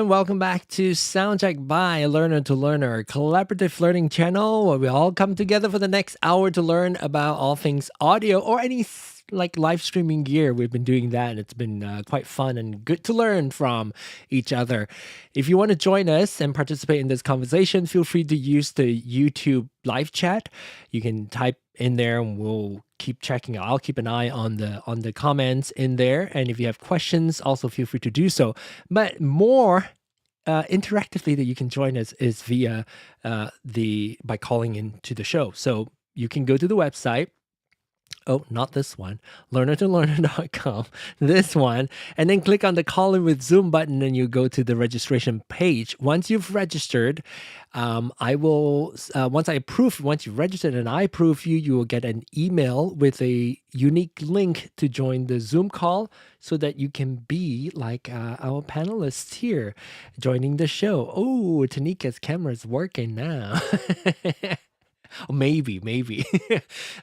everyone. Welcome back to Soundcheck by Learner to Learner, a collaborative learning channel where we all come together for the next hour to learn about all things audio or any like live streaming gear. We've been doing that and it's been quite fun and good to learn from each other. If you want to join us and participate in this conversation, feel free to use the YouTube live chat. You can type in there and we'll keep checking. I'll keep an eye on the comments in there, and if you have questions, also feel free to do so. But more interactively that you can join us is via by calling into the show. So you can go to the website. Oh, not this one, learnertolearner.com, this one, and then click on the call in with Zoom button and you go to the registration page. Once you've registered, I will, once you've registered and I approve you, you will get an email with a unique link to join the Zoom call so that you can be like our panelists here joining the show. Oh, Tanika's camera is working now. Maybe.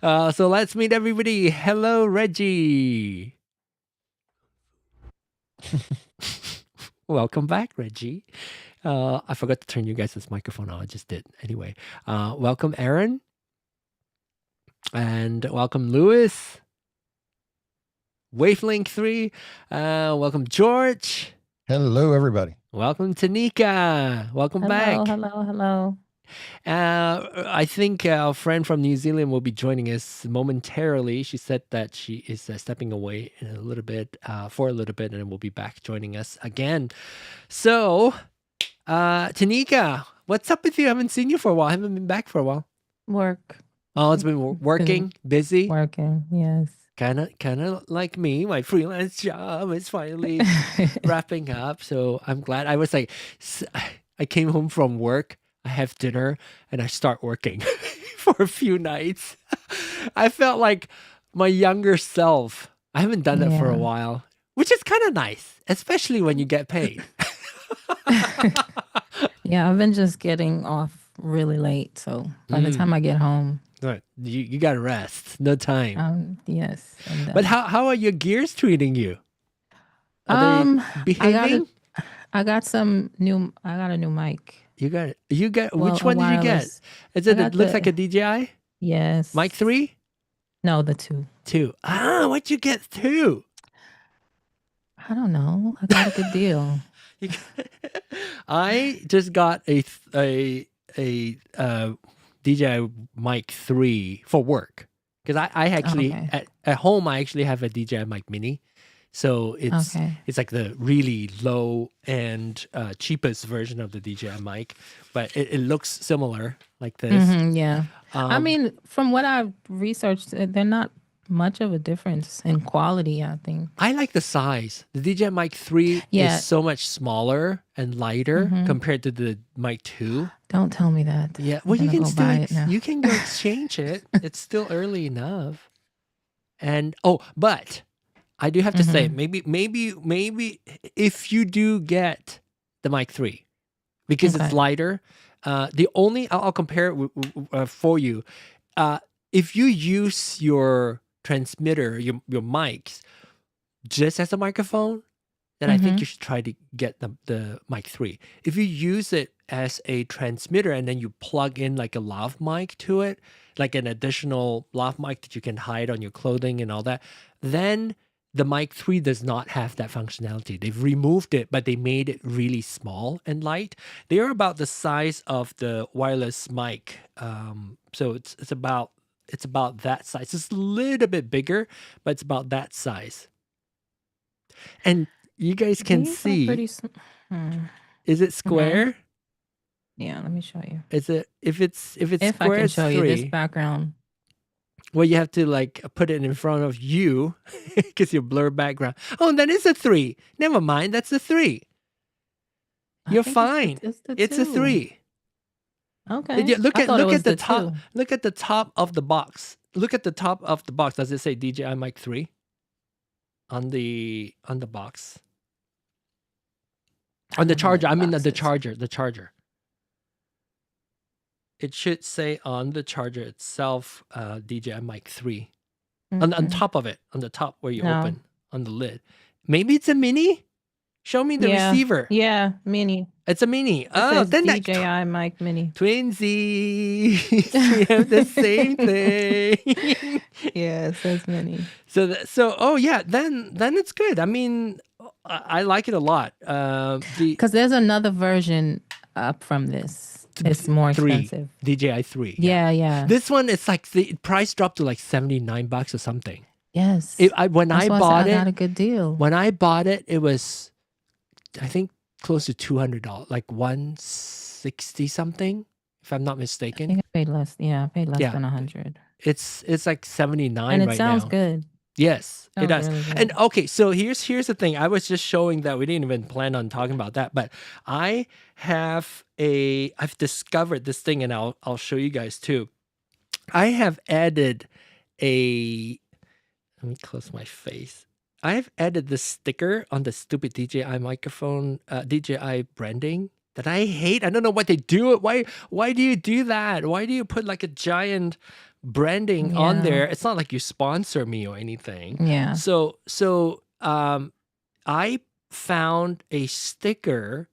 So let's meet everybody. Hello, Reggie. Welcome back, Reggie. I forgot to turn you guys' microphone on. I just did. Anyway, welcome, Aaron. And welcome, Lewis. Wavelink 3. Welcome, George. Hello, everybody. Welcome, Tanika. Welcome back. Hello. I think our friend from New Zealand will be joining us momentarily. She said that she is stepping away in a little bit, for a little bit, and will be back joining us again. So, Tanika, what's up with you? I haven't seen you for a while. I haven't been back for a while. Work. Oh, it's been working, busy. Working, yes. Kind of like me. My freelance job is finally wrapping up. So I'm glad. I was like, I came home from work. I have dinner and I start working for a few nights. I felt like my younger self. I haven't done that for a while, which is kind of nice, especially when you get paid. Yeah, I've been just getting off really late. So by the time I get home. Right. You got to rest. No time. Yes. And, but how are your gears treating you? Are they behaving? I got a new mic. You got which one did you get? Is it looks like a DJI? Yes. Mic 3? No, the 2. 2. What'd you get 2? I don't know. I got a good deal. I just got a DJI mic 3 for work because I actually at home I actually have a DJI mic mini. So it's like the really low and cheapest version of the DJI mic, but it looks similar like this. Yeah. I mean, from what I've researched, they're not much of a difference in quality, I think. I like the size. The DJI mic 3 is so much smaller and lighter compared to the mic 2. Don't tell me that. Yeah. Well, you can you can go exchange it. It's still early enough. And but I do have to say, maybe if you do get the mic 3, because it's lighter, I'll compare it for you. If you use your transmitter, your mics, just as a microphone, then I think you should try to get the mic 3. If you use it as a transmitter and then you plug in like a lav mic to it, like an additional lav mic that you can hide on your clothing and all that, then the mic 3 does not have that functionality. They've removed it, but they made it really small and light. They are about the size of the wireless mic. So it's about that size. It's a little bit bigger, but it's about that size. And you guys can see. Is it square? Yeah, let me show you. Is it if it's square? I can show you this background. Well, you have to like put it in front of you because you blur background. Oh, that is a 3. Never mind, that's a 3. You're fine. It's a 3. Okay. Look at the top. 2. Look at the top of the box. Look at the top of the box. Does it say DJI mic 3 on the box? On the charger. I mean the charger. The charger. It should say on the charger itself, DJI mic 3. On top of it, on the top where you open, on the lid. Maybe it's a mini? Show me the Yeah. receiver. Yeah, mini. It's a mini. It Oh, says then that DJI mic mini. twinsies. We have the same thing. Yeah, it says mini. So oh yeah, then it's good. I mean, I like it a lot. Because there's another version up from this. It's more expensive. DJI 3. Yeah. This one, it's like the price dropped to like $79 or something. Yes. When That's I why bought I it, got a good deal. when I bought it, it was, I think, close to $200, like 160 something, if I'm not I mistaken. think I paid less. Yeah, I paid less Yeah. than 100. It's like 79 And it right sounds now. good. Yes, it Sounds does. really good. And okay, so here's the thing. I was just showing that we didn't even plan on talking about that, but I've discovered this thing, and I'll show you guys too. I have added let me close my face. I have added this sticker on the stupid DJI microphone, DJI branding that I hate. I don't know what they do. Why do you do that? Why do you put like a giant branding on Yeah. there? It's not like you sponsor me or anything. Yeah. So I found a sticker.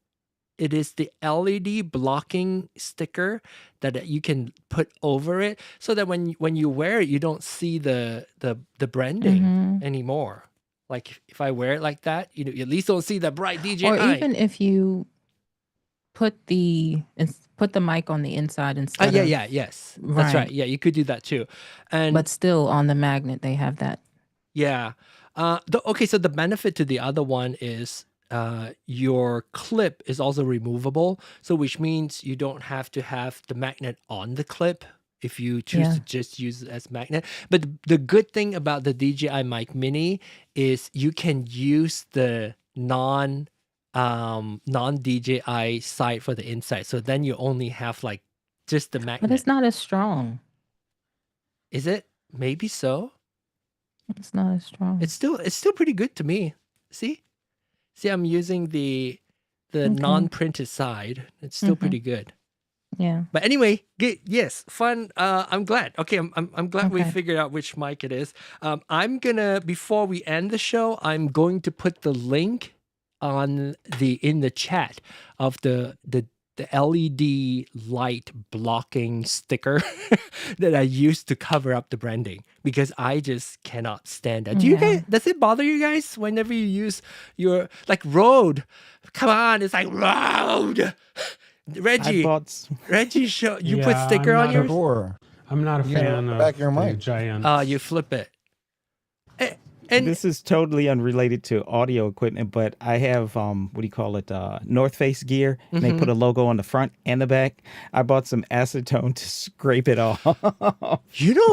It is the LED blocking sticker that you can put over it, so that when you wear it, you don't see the branding Mhm. anymore. Like if I wear it like that, you at least don't see the bright DJI. Or even if you put the mic on the inside instead of, Yes, that's right. Right. Yeah, you could do that too, and but still on the magnet they have that. yeah. Okay, so the benefit to the other one is your clip is also removable, so which means you don't have to have the magnet on the clip if you choose Yeah. to just use it as magnet. But the good thing about the DJI Mic Mini is you can use the non DJI side for the inside. So then you only have like just the But magnet. it's not as strong. Is it? Maybe so. It's not as strong. It's still pretty good to me. See, I'm using the Okay. non-printed side. It's still Mhm. pretty good. Yeah. But anyway, yes, fun. I'm glad. Okay, I'm glad we Okay. figured out which mic it is. I'm gonna, before we end the show, I'm going to put the link in the chat of the LED light blocking sticker that I used to cover up the branding, because I just cannot stand that. Do you Yeah. guys? Does it bother you guys whenever you use your like Rode? Come on, it's like Rode. Reggie, show you put Yeah, sticker I'm on not a- yours. Sure. I'm not a You gotta fan put of back your the mic. giant. You flip it. And This is totally unrelated to audio equipment, but I have what do you call it? North Face gear, and they put a logo on the front and the back. I bought some acetone to scrape it off.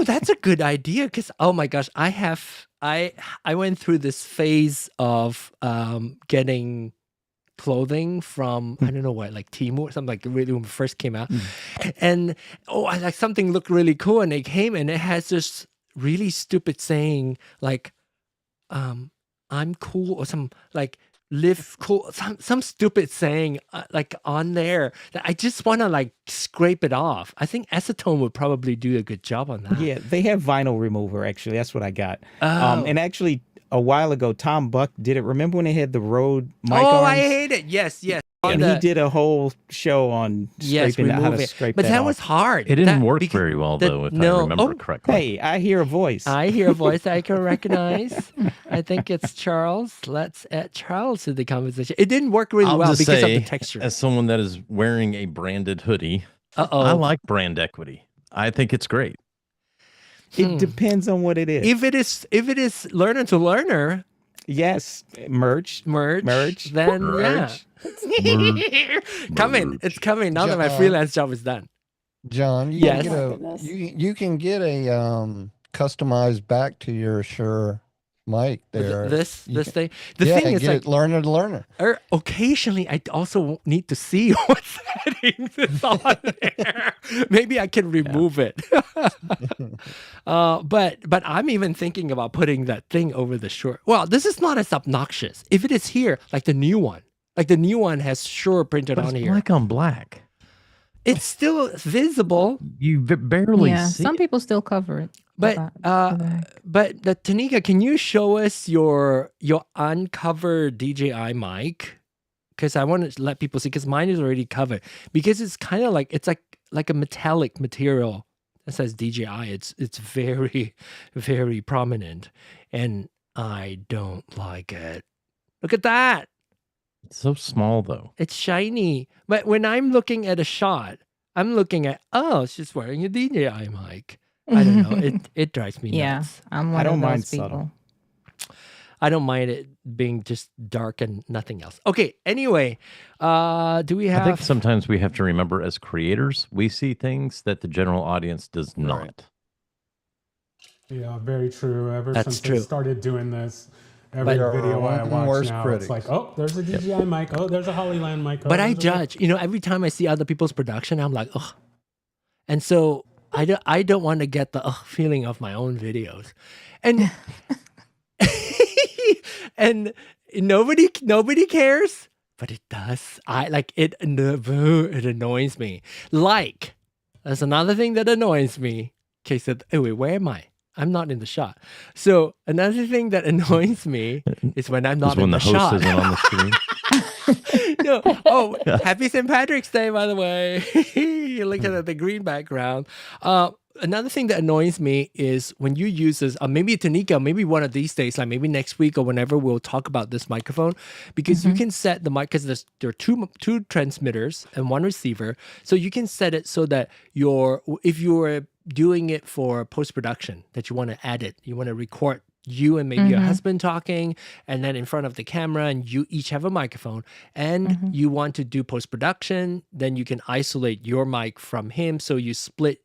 that's a good idea, because oh my gosh, I went through this phase of getting clothing from I don't know what, like Temu or something, like really when it first came out, and I like something looked really cool, and it came and it has this really stupid saying like I'm cool, or some like live cool, some stupid saying like on there that I just want to like scrape it off. I think acetone would probably do a good job on that. Yeah, they have vinyl remover, actually. That's what I got. Oh. And actually, a while ago, Tom Buck did it. Remember when they had the Rode mic Oh, arms? I hate it. Yes. And he did a whole show on scraping how remove to it. scrape But that off. was hard. It didn't That- work because very well, the- though, if no. I remember Oh, correctly. Hey, I hear a voice. I hear a voice I can recognize. I think it's Charles. Let's add Charles to the conversation. It didn't work really I'll well just because say, of the texture. as someone that is wearing a branded hoodie, Uh-oh. I like brand equity. I think it's great. It depends on what it is. If it is learner to learner Yes, merch. merch, then Merch. yeah. Coming. It's coming now that my John. freelance job is done. John, you Yes. can get you can get a customized back to your Shure mic there. This You thing. The yeah, thing is get like it learner to learner. occasionally I also need to see what settings is on there. Maybe I can remove it. But I'm even thinking about putting that thing over the Shure. Well, this is not as obnoxious. If it is here, like the new one has Shure printed But on it's here. black on black. It's still visible, You barely Yeah. see Some it. people still cover it. But Tanika, can you show us your uncovered DJI mic? Because I want to let people see. Because mine is already covered. Because it's kind of like it's like a metallic material that says DJI. It's very, very prominent, and I don't like it. Look at that. It's so small, though. It's shiny. But when I'm looking at a shot, I'm looking at, oh, she's wearing a DJI mic. I don't know. It drives me nuts. I'm one of those people. I don't mind it being just dark and nothing else. Okay, anyway, do we have... I think sometimes we have to remember as creators, we see things that the general audience does not. Yeah, very true. Ever That's since I started doing this, every video I watch now, it's like, oh, there's a DJI mic. Oh, there's a Hollyland mic. Oh, but I judge. You know, every time I see other people's production, I'm like, ugh. And so I don't want to get the feeling of my own videos. And... and nobody cares, but it does. It annoys me. Like, that's another thing that annoys me. Okay, so wait, where am I? I'm not in the shot. So another thing that annoys me is when I'm not in the shot. When the host isn't on the screen. No. Oh, happy St. Patrick's Day, by the way. You're looking at the green background. Another thing that annoys me is when you use this, maybe Tanika, maybe one of these days, like maybe next week or whenever, we'll talk about this microphone, because you can set the mic, because there are two transmitters and one receiver, so you can set it so that if you're doing it for post-production, that you want to edit, you want to record you and maybe your husband talking, and then in front of the camera, and you each have a microphone, and you want to do post-production, then you can isolate your mic from him, so you split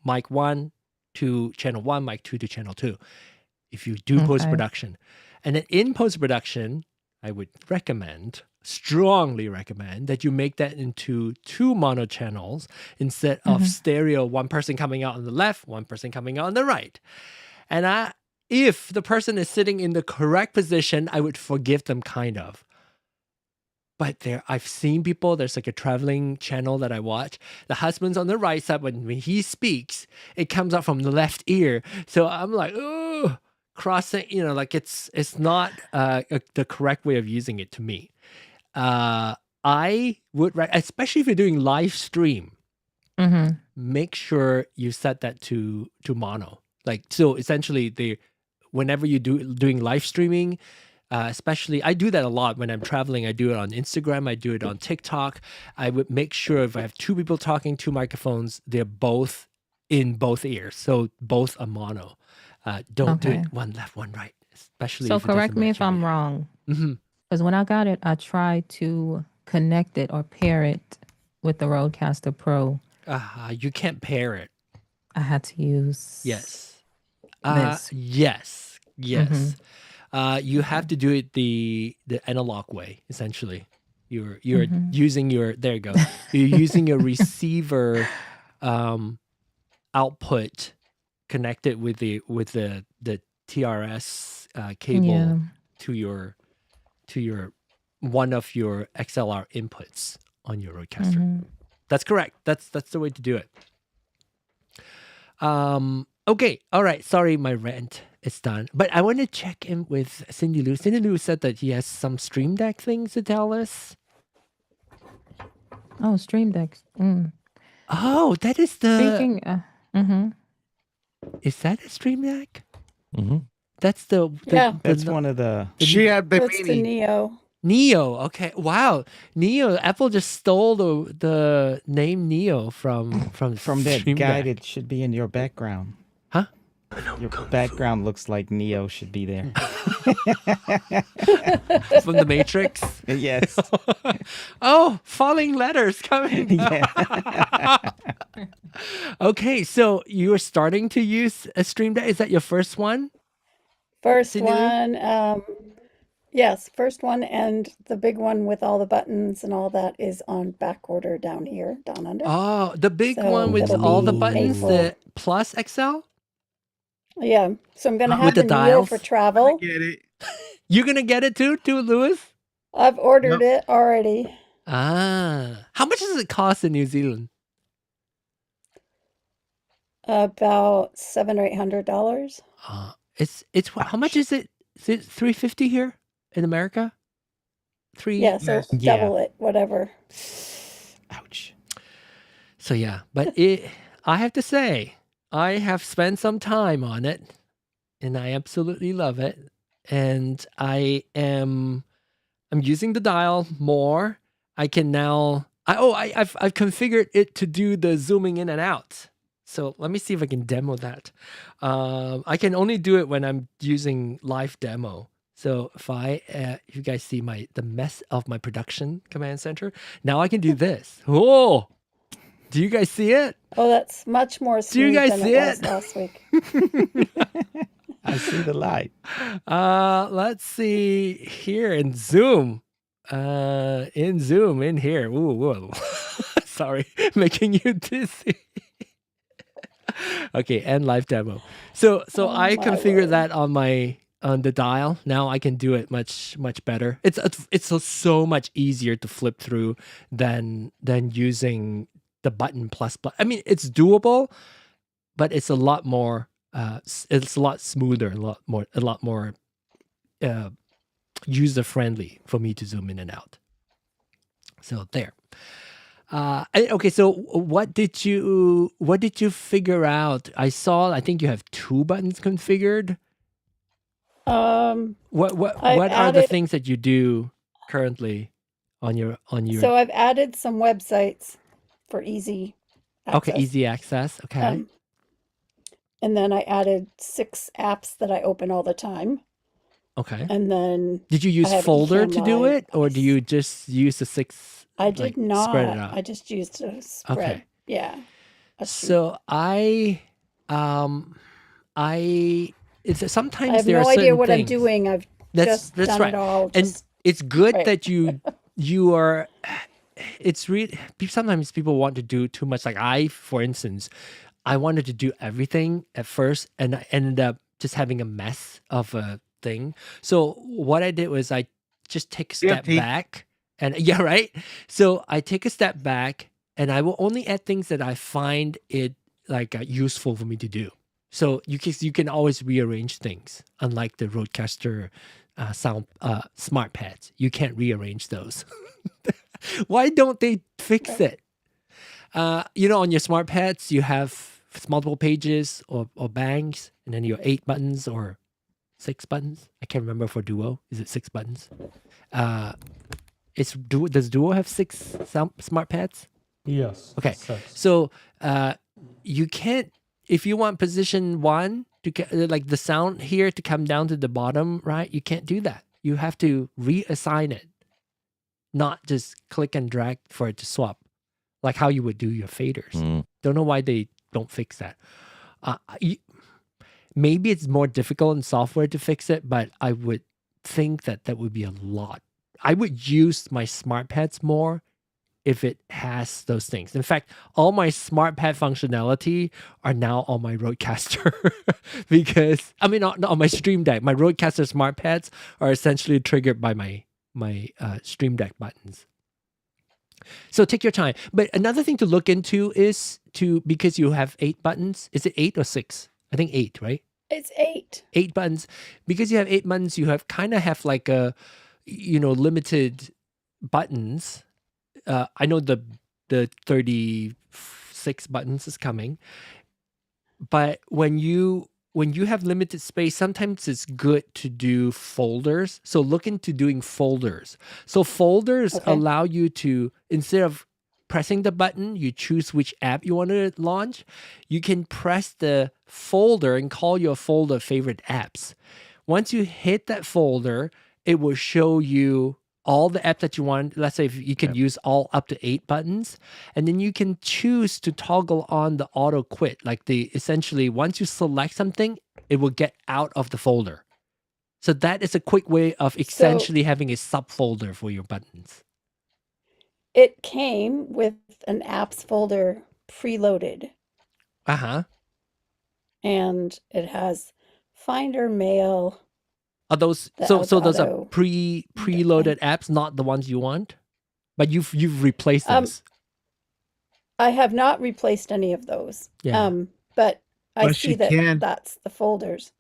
mic 1 to channel 1, mic 2 to channel 2, if you do post-production. And then in post-production, I would strongly recommend that you make that into 2 mono channels instead of stereo, one person coming out on the left, one person coming out on the right. And if the person is sitting in the correct position, I would forgive them kind of. But I've seen people, there's like a traveling channel that I watch. The husband's on the right side. When he speaks, it comes out from the left ear. So I'm like, oh, crossing, like it's not the correct way of using it to me. I would, especially if you're doing live stream, make sure you set that to mono. So essentially, whenever you're doing live streaming, especially, I do that a lot when I'm traveling. I do it on Instagram. I do it on TikTok. I would make sure if I have 2 people talking, 2 microphones, they're both in both ears. So both are mono. Don't do it one left, one right. Especially. So correct me if I'm wrong. Because when I got it, I tried to connect it or pair it with the RØDECaster Pro. You can't pair it. I had to use. Yes. This. Yes. You have to do it the analog way, essentially. You're using your, there you go. You're using your receiver output connected with the TRS cable to your one of your XLR inputs on your RØDECaster. That's correct. That's the way to do it. Okay, all right. Sorry, my rant is done. But I want to check in with Cindy Lou. Cindy Lou said that he has some Stream Deck things to tell us. Oh, Stream Deck. Oh, that is the... Speaking... Is that a Stream Deck? That's the that's one of the... She had the That's the Neo. Neo. Okay. Wow. Neo. Apple just stole the name Neo from that Stream guide. Deck. It should be in your background. Huh? Your background looks like Neo should be there. From the Matrix? Yes. Oh, falling letters coming. Yeah. Okay, so you are starting to use a Stream Deck. Is that your first one? First Cindy Lou? one, yes, first one, and the big one with all the buttons and all that is on back order down here, down under. Oh, the big So one with it'll all the be buttons, April. the Plus XL? Yeah, so I'm gonna With have the the Neo dials? for travel. Get it. You're gonna get it too, Lewis? I've ordered it already. Ah, how much does it cost in New Zealand? About $700 or $800. It's how much is it? Is it $350 here in America? Yeah, so Yes. double it, whatever. Ouch. So yeah, but I have to say, I have spent some time on it, and I absolutely love it. And I'm using the dial more. I can now. I've configured it to do the zooming in and out. So let me see if I can demo that. I can only do it when I'm using live demo. So if you guys see the mess of my production command center, now I can do this. Oh, do you guys see it? Oh, that's much more Do you smooth guys than see it was it? last week. I see the light. Let's see here in Zoom. In here. Ooh, whoa. Sorry, making you dizzy. Okay, and live demo. So Oh I my configured word. that on the dial. Now I can do it much better. It's so much easier to flip through than using the button plus. I mean, it's doable, but it's a lot more. It's a lot smoother, a lot more user friendly for me to zoom in and out. So there. Okay, so what did you figure out? I think you have 2 buttons configured. What I've are the added, things that you do currently on your so I've added some websites for easy access. Okay, easy access. Okay. And then I added 6 apps that I open all the time. Okay. And then Did you use have folder eCam to do Live. it, or do you just use the 6? I did not. Spread it out. I just used a spread. Okay. Yeah. So it's I sometimes have there no are idea certain what I'm things. doing. I've just That's done right. it all. And Just it's good right. that you are. It's really sometimes people want to do too much. Like for instance, I wanted to do everything at first, and I ended up just having a mess of a thing. So what I did was I just take a step back, and yeah, right. So I take a step back, and I will only add things that I find it useful for me to do. So you can always rearrange things, unlike the RØDECaster sound smart pads. You can't rearrange those. Why don't they fix it? On your smart pads, you have multiple pages or bangs, and then your 8 buttons or 6 buttons. I can't remember for Duo. Is it 6 buttons? Does Duo have 6 smart pads? Yes. Okay. 6. So you can't, if you want position 1 to like the sound here to come down to the bottom, right? You can't do that. You have to reassign it, not just click and drag for it to swap, like how you would do your faders. Don't know why they don't fix that. Maybe it's more difficult in software to fix it, but I would think that would be a lot. I would use my smart pads more if it has those things. In fact, all my smart pad functionality are now on my RØDECaster because not on my Stream Deck. My RØDECaster smart pads are essentially triggered by my Stream Deck buttons. So take your time. But another thing to look into is because you have 8 buttons. Is it 8 or 6? I think 8, right? It's 8. 8 buttons. Because you have 8 buttons, you have like a limited buttons. I know the 36 buttons is coming, but when you have limited space, sometimes it's good to do folders. So look into doing folders. So folders allow you to, instead of pressing the button, you choose which app you want to launch. You can press the folder and call your folder favorite apps. Once you hit that folder, it will show you all the apps that you want. Let's say if you can use all up to 8 buttons, and then you can choose to toggle on the auto quit. Essentially, once you select something, it will get out of the folder. So that is a quick way of essentially having a subfolder for your buttons. It came with an apps folder preloaded. And it has Finder, Mail. Are those so those are preloaded apps, not the ones you want? But you've replaced those. I have not replaced any of those. Yeah. but I Plus see you that can. that's the folders.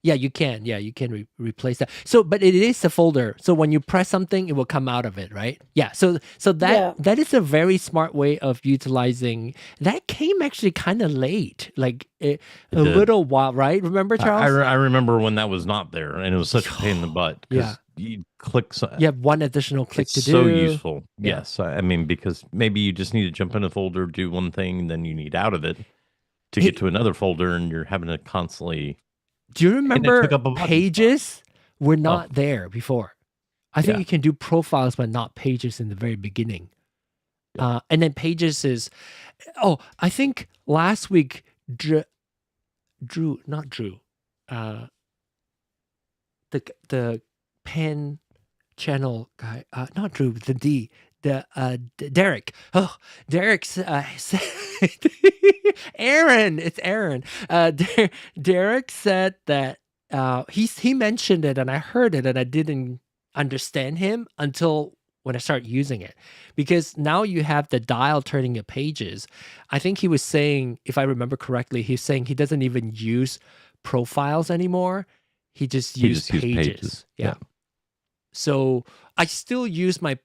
Yeah, you can. Yeah, you can replace that. So, but it is a folder. So when you press something, it will come out of it, right? Yeah. So Yeah. that is a very smart way of utilizing. That came actually kind of late, like a did. little while, right? Remember, Charles? I remember when that was not there, and it was such a pain in the butt because you click. You have one additional click It's to do. so useful. Yeah. Yes, I mean because maybe you just need to jump in a folder, do one thing, and then you need out of it to get to another folder, and you're having to constantly. Do you remember took up a button pages were not there before? I think Yeah. you can do profiles, but not pages in the very beginning. Yeah. And then pages is, I think last week, Drew, the pen channel guy, not Drew, Derek. Oh, Derek's Aaron. It's Aaron. Derek said that he mentioned it, and I heard it, and I didn't understand him until when I started using it, because now you have the dial turning your pages. I think he was saying, if I remember correctly, he's saying he doesn't even use profiles anymore. He just uses pages. Yeah. So I still use my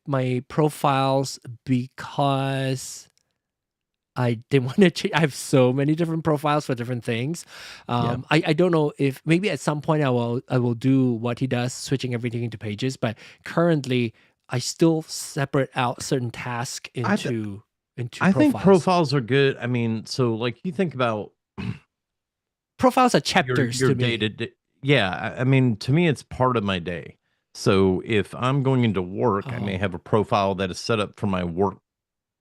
profiles because I didn't want to change. I have so many different profiles for different things. I don't know if maybe at some point I will do what he does, switching everything into pages. But currently, I still separate out certain tasks into profiles. I think profiles are good. I mean, so like you think about profiles are chapters your to me. day-to-day. Yeah, I mean, to me, it's part of my day. So if I'm going into work, I may have a profile that is set up for my work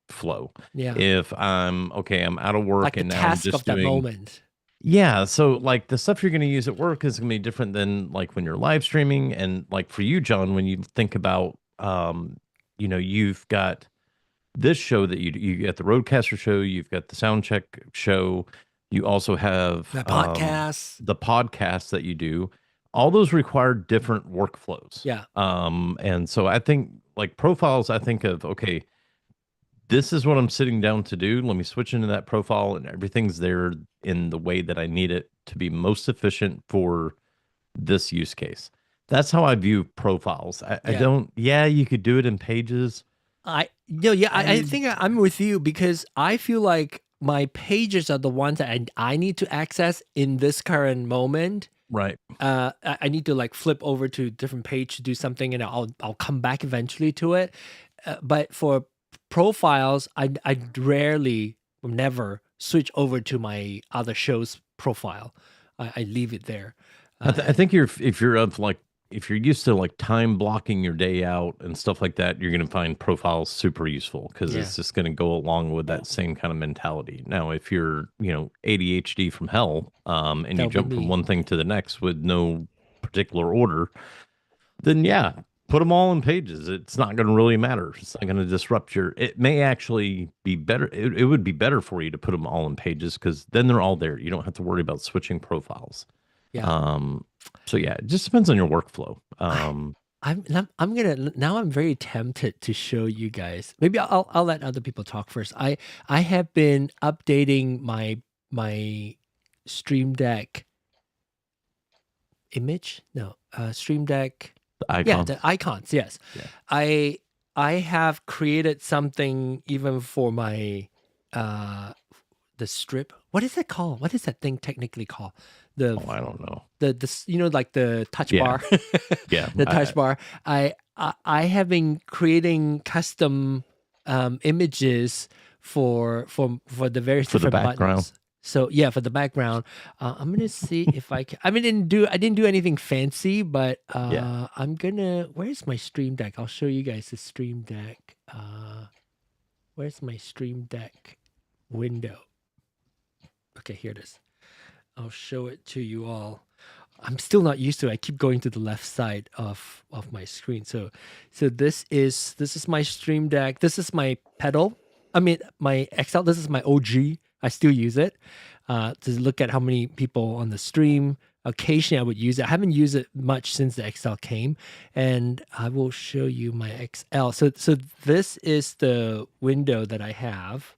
flow. Yeah. If I'm out of work Like and the now task I'm just of that doing, moment. Yeah, so like the stuff you're going to use at work is going to be different than like when you're live streaming, and like for you, John, when you think about, you've got this show that you got the RØDECaster show, you've got the Soundcheck show, you also have The podcasts. the podcasts that you do. All those require different workflows. Yeah. And so I think like profiles, I think of, okay, this is what I'm sitting down to do. Let me switch into that profile, and everything's there in the way that I need it to be most efficient for this use case. That's how I view profiles. I don't, you could do it in pages. I think I'm with you, because I feel like my pages are the ones that I need to access in this current moment. Right. I need to like flip over to a different page to do something, and I'll come back eventually to it. But for profiles, I rarely, never switch over to my other show's profile. I leave it there. I think if you're used to like time blocking your day out and stuff like that, you're going to find profiles super useful, because it's just going to go along with that same kind of mentality. Now, if you're, ADHD from hell, and you jump from one thing to the next with no particular order, then put them all in pages. It's not going to really matter. It's not going to disrupt it may actually be better. It would be better for you to put them all in pages, because then they're all there. You don't have to worry about switching profiles. Yeah. So it just depends on your workflow. I'm very tempted to show you guys. Maybe I'll let other people talk first. I have been updating my Stream Deck image. No, Stream Deck. The icons. Yeah, the icons. Yes. Yeah. I have created something even for my the strip. What is it called? What is that thing technically called? I don't know. Like the touch bar. Yeah. The touch bar. I have been creating custom images for the various different buttons. So for the background, I'm gonna see if I can. I didn't do anything fancy, but I'm gonna. Where's my Stream Deck? I'll show you guys the Stream Deck. Where's my Stream Deck window? Okay, here it is. I'll show it to you all. I'm still not used to it. I keep going to the left side of my screen. So this is my Stream Deck. This is my pedal. My XL. This is my OG. I still use it to look at how many people on the stream. Occasionally I would use it. I haven't used it much since the XL came, and I will show you my XL. So this is the window that I have.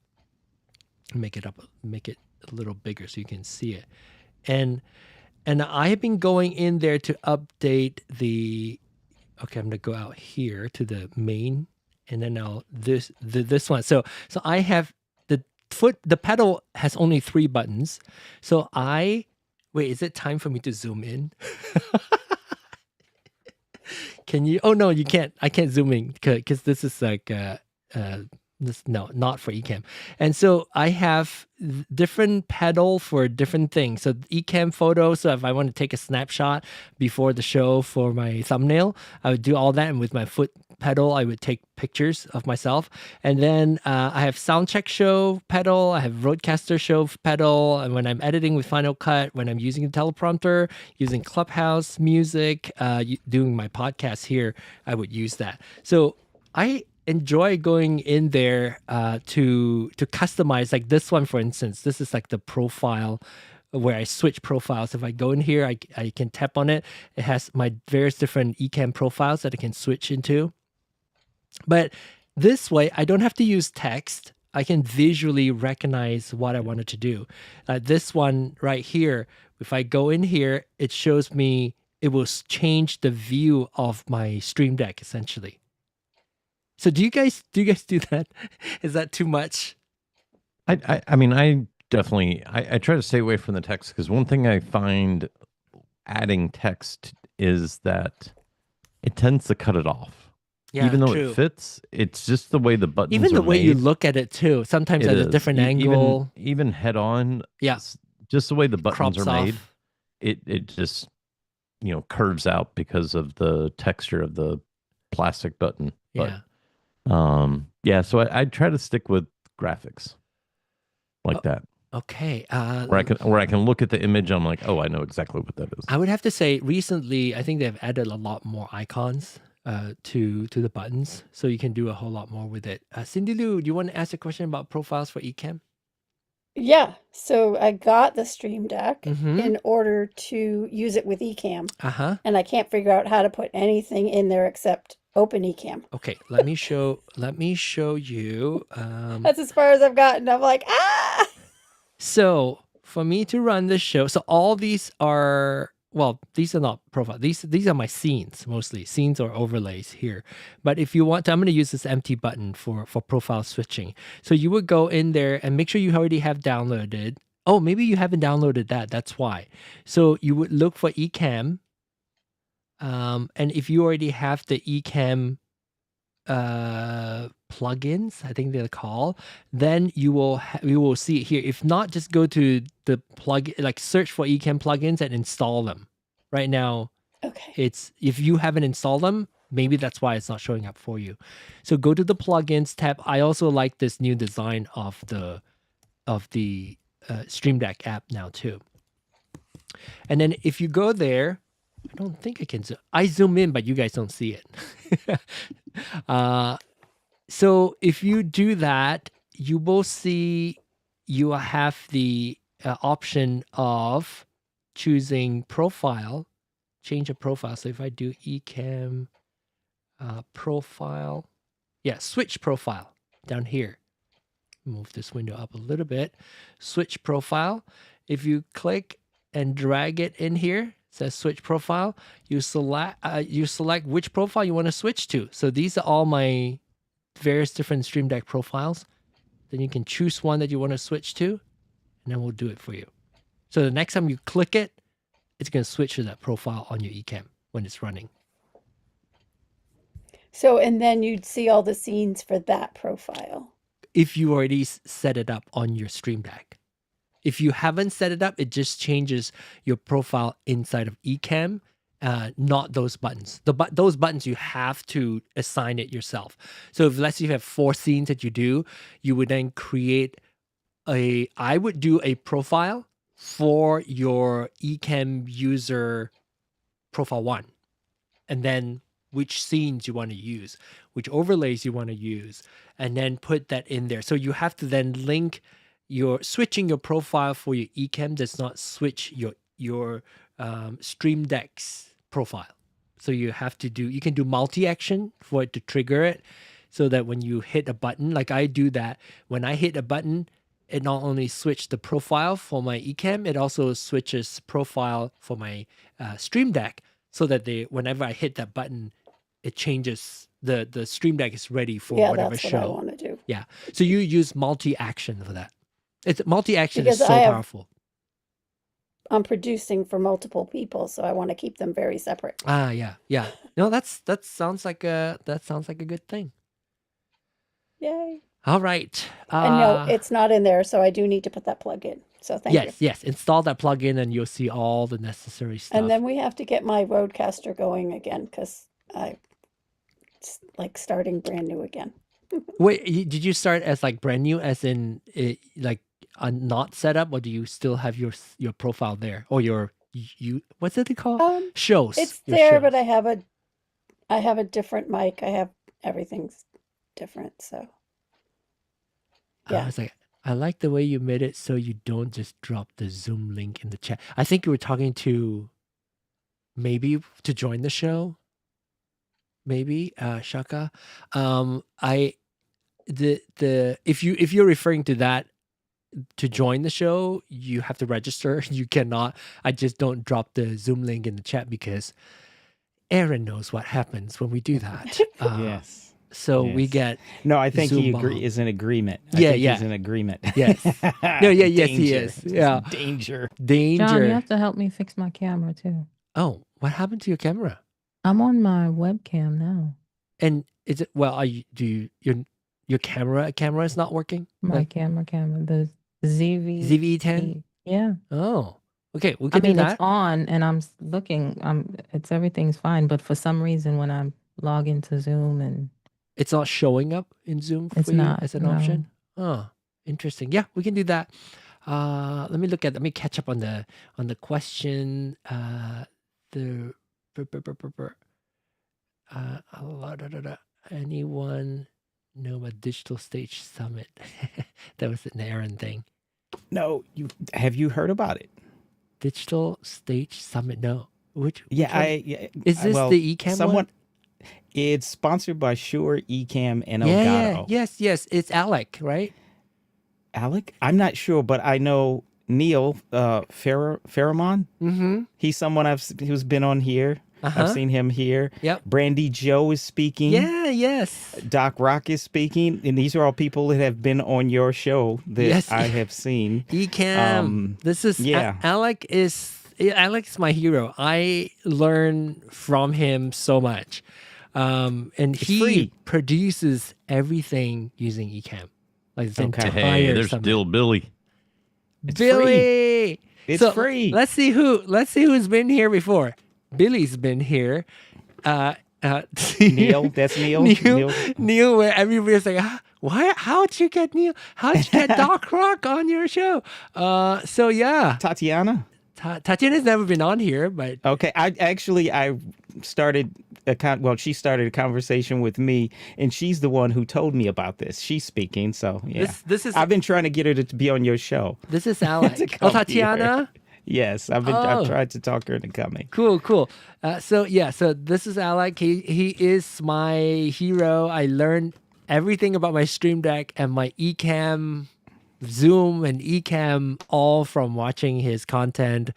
Make it a little bigger so you can see it. And I have been going in there to update the. Okay, I'm gonna go out here to the main, and then now this one. So I have the pedal has only 3 buttons. So wait, is it time for me to zoom in? Can you? Oh no, you can't. I can't zoom in because this is like not for eCam. And so I have different pedal for different things. So eCam photo. So if I want to take a snapshot before the show for my thumbnail, I would do all that. And with my foot pedal, I would take pictures of myself. And then I have Soundcheck show pedal. I have RØDECaster show pedal. And when I'm editing with Final Cut, when I'm using the teleprompter, using Clubhouse music, doing my podcast here, I would use that. So I enjoy going in there to customize, like this one, for instance. This is like the profile where I switch profiles. If I go in here, I can tap on it. It has my various different eCam profiles that I can switch into. But this way, I don't have to use text. I can visually recognize what I wanted to do. This one right here, if I go in here, it shows me, it will change the view of my Stream Deck, essentially. So do you guys do that? Is that too much? I mean, I definitely I try to stay away from the text, because one thing I find adding text is that it tends to cut it off. Yeah, even though true. it fits, it's just the way the buttons even the are way made. you look at it too. Sometimes at a different angle. Even head on. Yeah. Just the way the buttons Crops are made. off. It just, curves out because of the texture of the plastic button. Yeah. But, so I try to stick with graphics like that. Okay. Where I can look at the image, I'm like, oh, I know exactly what that is. I would have to say recently, I think they've added a lot more icons to the buttons, so you can do a whole lot more with it. Cindy Lou, do you want to ask a question about profiles for eCam? Yeah, so I got the Stream Deck Mhm. in order to use it with eCam, Uh-huh. and I can't figure out how to put anything in there except open eCam. Okay, let me show you. That's as far as I've gotten. I'm like, ah! So for me to run this show, so all these are, well, these are not profiles. These are my scenes, mostly scenes or overlays here. But if you want to, I'm going to use this empty button for profile switching. So you would go in there and make sure you already have downloaded. Oh, maybe you haven't downloaded that. That's why. So you would look for eCam. And if you already have the eCam plugins, I think they're called, then you will see it here. If not, just go to the plug, like search for eCam plugins and install them. Right now, Okay. it's, if you haven't installed them, maybe that's why it's not showing up for you. So go to the plugins tab. I also like this new design of the Stream Deck app now too. And then if you go there, I don't think I can I zoom in, but you guys don't see it. So if you do that, you will see you have the option of choosing profile, change a profile. So if I do eCam profile, switch profile down here. Move this window up a little bit. Switch profile. If you click and drag it in here, says switch profile, you select which profile you want to switch to. So these are all my various different Stream Deck profiles. Then you can choose one that you want to switch to, and then we'll do it for you. So the next time you click it, it's going to switch to that profile on your eCam when it's running. So, and then you'd see all the scenes for that profile. If you already set it up on your Stream Deck. If you haven't set it up, it just changes your profile inside of eCam, not those buttons. Those buttons, you have to assign it yourself. So if let's say you have 4 scenes that you do, you would then create I would do a profile for your eCam user profile 1. And then which scenes you want to use, which overlays you want to use, and then put that in there. So you have to then link switching your profile for your eCam does not switch your Stream Deck's profile. So you can do multi-action for it to trigger it, so that when you hit a button, like I do that, when I hit a button, it not only switched the profile for my eCam, it also switches profile for my Stream Deck, so that whenever I hit that button, it changes. The Stream Deck is ready for whatever that's show. what I want to do. Yeah. So you use multi-action for that. It's multi-action Because is so powerful. I'm producing for multiple people, so I want to keep them very separate. Yeah. No, that sounds like a good thing. Yay. All right. And no, it's not in there, so I do need to put that plug in. So thank you. Yes. Install that plugin and you'll see all the necessary stuff. And then we have to get my RØDECaster going again, because it's like starting brand new again. Wait, did you start as like brand new, as in like not set up, or do you still have your profile there, or what's it called? Shows. It's your there, shows. but I have a different mic. I have everything's different, so I was like, I like the way you made it so you don't just drop the Zoom link in the chat. I think you were talking to maybe to join the show. Maybe Shaka. If you're referring to that to join the show, you have to register. You cannot. I just don't drop the Zoom link in the chat because Aaron knows what happens when we do that. Yes. So we get no. I think Zoom he bomb. is in agreement. Yeah. He's in agreement. Yes. No. Yeah. Yes, he Danger. is. Yeah. Danger. John, you have to help me fix my camera too. Oh, what happened to your camera? I'm on my webcam now. And is it your camera is not working? My camera, the ZV-10? Yeah. Oh, okay. We can do that. It's on, and I'm looking. Everything's fine, but for some reason, when I log into Zoom and it's not showing up in Zoom for you as an option. Oh, interesting. Yeah, we can do that. Let me catch up on the question. Anyone know about Digital Stage Summit? That was an Aaron thing. No, have you heard about it? Digital Stage Summit? No. Which is this the eCam one? It's sponsored by Shure, eCam, and Elgato. Yes. It's Alec, right? Alec? I'm not sure, but I know Neil Faramon. Mm-hmm. He's someone who's been on here. I've seen him here. Yep. Brandy Joe is speaking. Yes. Doc Rock is speaking. And these are all people that have been on your show that I have seen. eCam. This is Alec is my hero. I learn from him so much. And he produces everything using eCam. Like the entire there's still Billy. Billy. It's free. Let's see who's been here before. Billy's been here. Neil, that's Neil. Neil, where everybody's like, how'd you get Neil? How'd you get Doc Rock on your show? So yeah. Tatiana? Tatiana's never been on here, but okay. I started she started a conversation with me, and she's the one who told me about this. She's speaking, so yeah. This is I've been trying to get her to be on your show. This is Alec. Tatiana. Yes, I've tried to talk her into coming. Cool. So this is Alec. He is my hero. I learned everything about my Stream Deck and my eCam, Zoom and eCam, all from watching his content,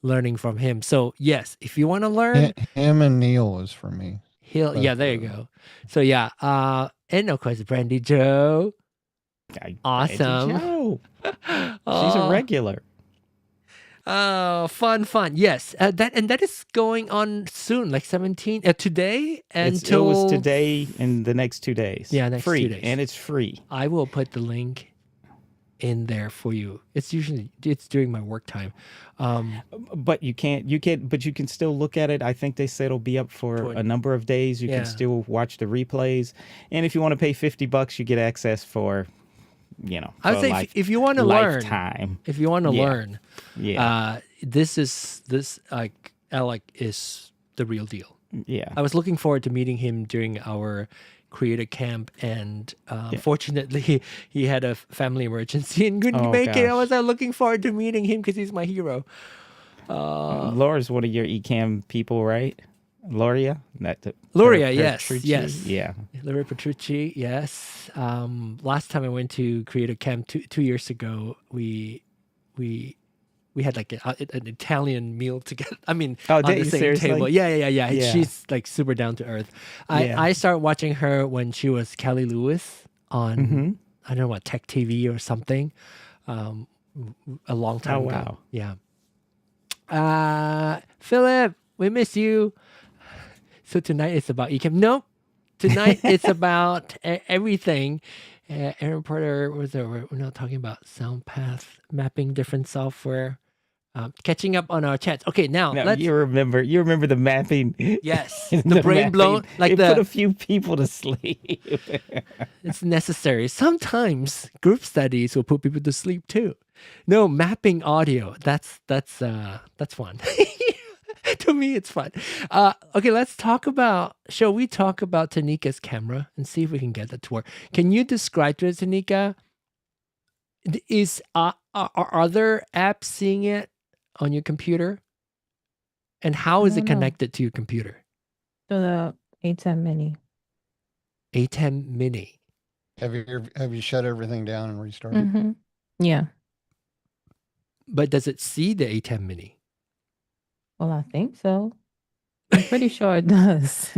learning from him. So yes, if you want to learn, him and Neil is for me. There you go. So and of course Brandy Joe. Awesome. Brandy Joe. She's a regular. Oh, fun. Yes, that is going on soon, like 17 today until it was today and the next 2 days. Yeah, next free, 2 days, and it's free. I will put the link in there for you. It's during my work time. But you can still look at it. I think they said it'll be up for a number of days. You can still watch the replays, and if you want to pay $50, you get access for. I would say if you want to learn, this Alec is the real deal. Yeah, I was looking forward to meeting him during our creator camp, and fortunately he had a family emergency and couldn't make it. I was looking forward to meeting him because he's my hero. Laura's one of your eCam people, right? Luria, Luria, yes. Yeah. Larry Petrucci, yes. Last time I went to Creative Camp 2 years ago, we had like an Italian meal together. I mean, on the same seriously? table. Yeah. Yeah. She's like super down to earth. I started watching her when she was Kelly Lewis on I don't know what, Tech TV or something, a long time ago. Wow. Yeah. Philip, we miss you. So tonight it's about eCam. No, tonight it's about everything. Aaron Porter, we're not talking about sound path mapping, different software. Catching up on our chats. Okay, now let's. You remember the mapping? Yes, the brain blown. Like put a few people to sleep. It's necessary. Sometimes group studies will put people to sleep too. No, mapping audio. That's fun. To me, it's fun. Okay, let's talk about. Shall we talk about Tanika's camera and see if we can get that to work? Can you describe to us, Tanika? Are other apps seeing it on your computer? And how is it connected to your computer? So the ATEM Mini. ATEM Mini. Have you shut everything down and restarted? Mm-hmm. Yeah. But does it see the ATEM Mini? Well, I think so. I'm pretty sure it does.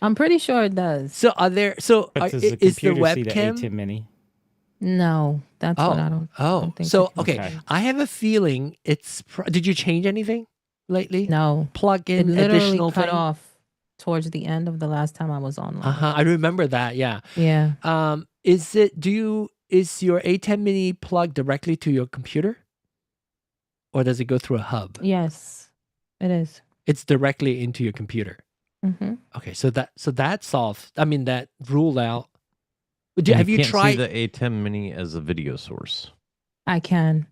I'm pretty sure it does. So are there? So But is does the the computer see the webcam? ATEM Mini? No, that's what I don't think. So it can okay, see. I have a feeling it's. Did you change anything lately? No, Plug it in literally additional cut thing? off towards the end of the last time I was online. I remember that. Yeah. Yeah. Is your ATEM Mini plugged directly to your computer, or does it go through a hub? Yes, it is. It's directly into your computer. Mm-hmm. Okay, so that solves. I mean, that rule out. Have you can't tried? see the ATEM Mini as a video source? I can,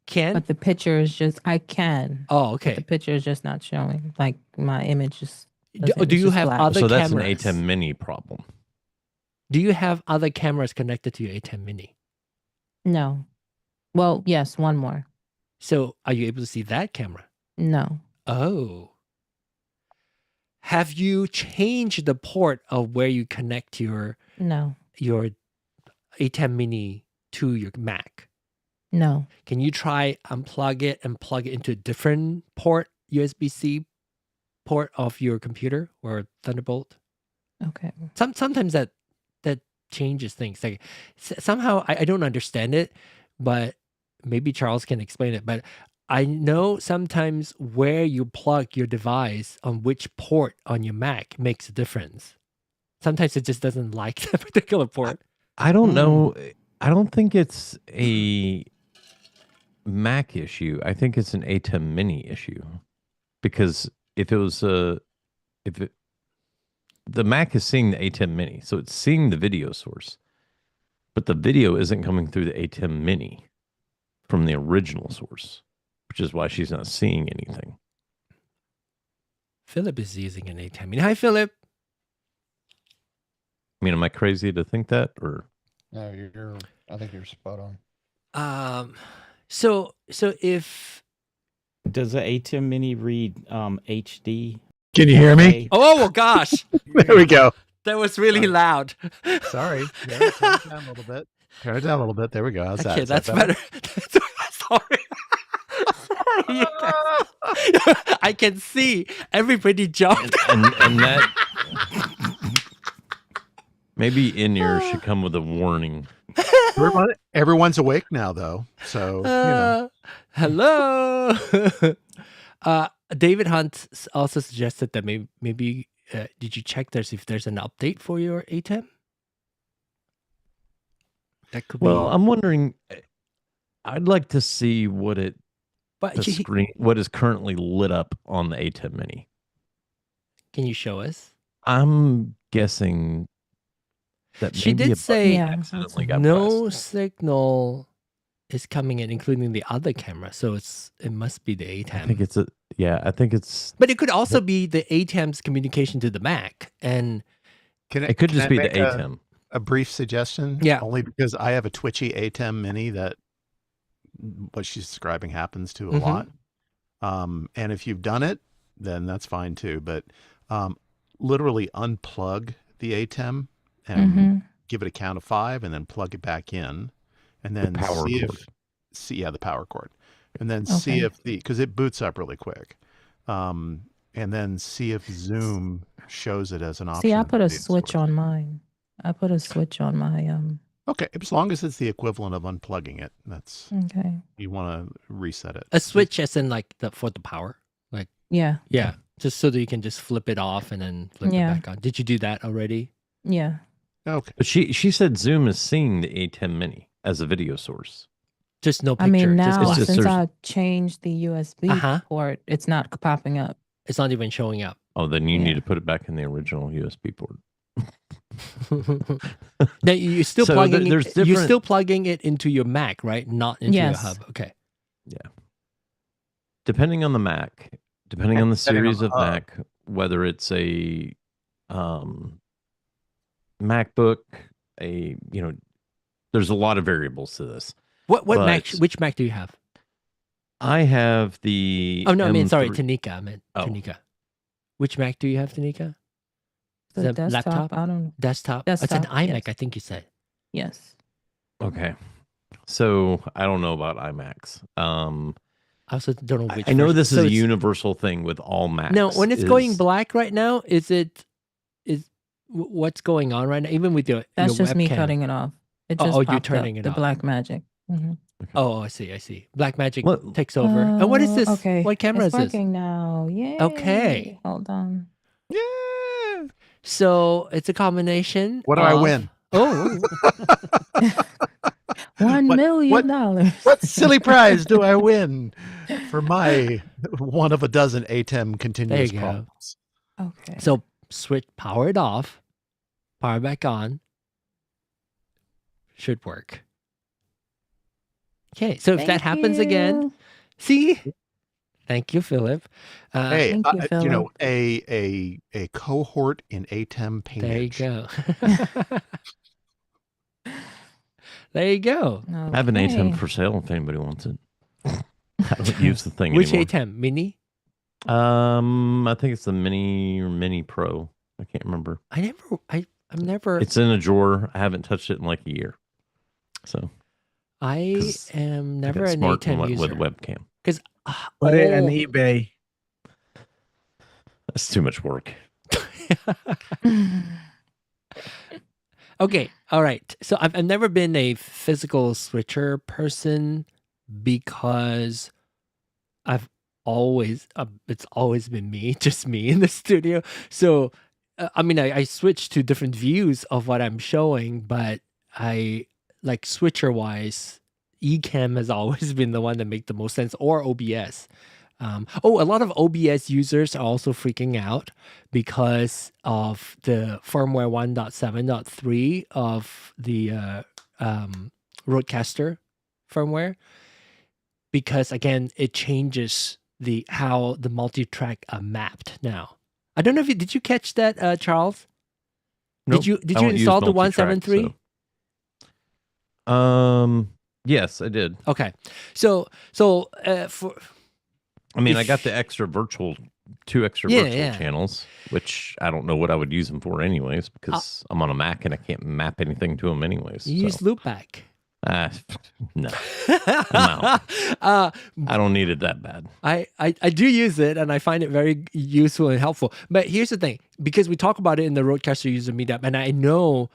Can? but the picture is just. I can. Oh, But the okay. picture is just not showing. Like my image is. Do you have other So that's cameras? an ATEM Mini problem. Do you have other cameras connected to your ATEM Mini? No. Well, yes, one more. So are you able to see that camera? No. Oh. Have you changed the port of where you connect your No. ATEM Mini to your Mac? No. Can you try unplug it and plug it into a different port, USB-C port of your computer or Thunderbolt? Okay. Sometimes that changes things. Like somehow I don't understand it, but maybe Charles can explain it. But I know sometimes where you plug your device on which port on your Mac makes a difference. Sometimes it just doesn't like that particular port. I don't know. I don't think it's a Mac issue. I think it's an ATEM Mini issue, because if it was the Mac is seeing the ATEM Mini, so it's seeing the video source, but the video isn't coming through the ATEM Mini from the original source, which is why she's not seeing anything. Philip is using an ATEM Mini. Hi, Philip. I mean, am I crazy to think that, or? No, I think you're spot on. So if Does the ATEM Mini read HD? Can you hear me? oh gosh, There we go. that was really loud. Sorry. Yeah, turn it down a little bit. Turn it down a little bit. There we go. How's Okay, that? that's better. Sorry. Sorry, you guys. I can see everybody jumped. and that maybe in-ear should come with a warning. Everyone's awake now, though. So, Hello. David Hunt also suggested that maybe did you check if there's an update for your ATEM? That could Well, be. I'm wondering. I'd like to see what But what is currently lit up on the ATEM Mini. can you show us? I'm guessing that She maybe did a say Yeah. accidentally got no pressed. signal is coming in, including the other camera. So it must be the ATEM. I think it's. But it could also be the ATEM's communication to the Mac. And It could just be the make ATEM. a brief suggestion. Yeah. Only because I have a twitchy ATEM Mini that what she's describing happens to a Mhm. lot. And if you've done it, then that's fine too. But literally unplug the ATEM and give it a count of 5 and then plug it back in and then power cord. the power cord. And then see if because it boots up really quick. And then see if Zoom shows it as an option. See, I put a switch on mine. I put a switch on my Okay, as long as it's the equivalent of unplugging it, that's okay. you want to reset it. A switch as in like for the power? Like Yeah. yeah. Just so that you can just flip it off and then flip it back on. Did you do that already? Yeah. Okay. But she said Zoom is seeing the ATEM Mini as a video source. Just no picture. I mean, just now black. since I changed the USB port, it's not popping up. It's not even showing up. Oh, then you need to put it back in the original USB port. Now you're still So plugging there's it, you're different- still plugging it into your Mac, right? Not into your hub. Okay. Yeah. Depending on the Mac, depending on the series of Mac, whether it's a MacBook, there's a lot of variables to this. What Mac? Which Mac do you have? I have the. Oh no, I mean sorry, M3. Tanika. I meant Tanika. Which Mac do you have, Tanika? The Is that desktop, laptop? I don't know. Desktop. It's an Desktop, iMac, yes. I think you said. Yes. Okay. So I don't know about iMacs. I also don't know which. I know version. this So is a it's- universal thing with all Macs. No, when it's going black right now, what's going on right now? Even with your That's your just me webcam. cutting it off. It just you're popped turning up, it the off. black magic. Oh, I see. Black Magic What- takes over. And what is this? Okay. What camera it's is this? working now. Yay. Okay. Hold on. Yeah. So it's a combination. What do I of- win? Oh, $1 million. What silly prize do I win for my one of a dozen ATEM continuous There you go. problems? Okay. so switch, power it off, power back on. Should work. Okay, so if that Thank happens again, you. see? Thank you, Philip. Hey, Thank you, you know, Philip. a cohort in ATEM paintage. There you go. There you go. I have an ATEM Okay. for sale if anybody wants it. I don't use the thing Which anymore. ATEM? Mini? I think it's the Mini or Mini Pro. I can't remember. I'm never. It's in a drawer. I haven't touched it in like a year. So I 'cause am I never got an smart ATEM with user. webcam. Because Put it on eBay. That's too much work. Okay, all right. So I've never been a physical switcher person because I've always it's always been me, just me in the studio. So I mean, I switch to different views of what I'm showing, but I like switcher wise, eCam has always been the one that make the most sense, or OBS. A lot of OBS users are also freaking out because of the firmware 1.7.3 of the RØDECaster firmware. Because again, it changes how the multi-track are mapped now. I don't know if did you catch that, Charles? Nope, Did I you don't use install the Multitrack, 1.7.3? so- Yes, I did. Okay, so for I mean, I if- got the two extra Yeah, virtual yeah. channels, which I don't know what I would use them for anyways, because I'm on a Mac and I can't map anything to them anyways. you use loopback. No, out. I don't need it that bad. I do use it and I find it very useful and helpful. But here's the thing, because we talk about it in the RØDECaster user meetup, and I know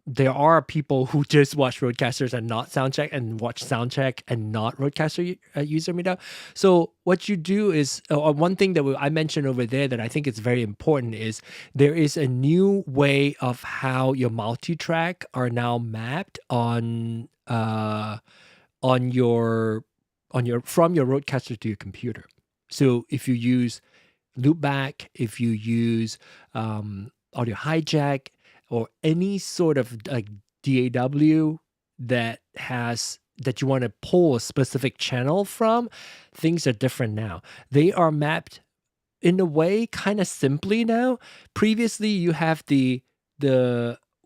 there are people who just watch RØDECasters and not Soundcheck, and watch Soundcheck and not RØDECaster user meetup. So what you do is, one thing that I mentioned over there that I think is very important is there is a new way of how your multi-track are now mapped on your from your RØDECaster to your computer. So if you use loopback, if you use audio hijack, or any sort of like DAW that you want to pull a specific channel from, things are different now. They are mapped in a way kind of simply now. Previously, you have the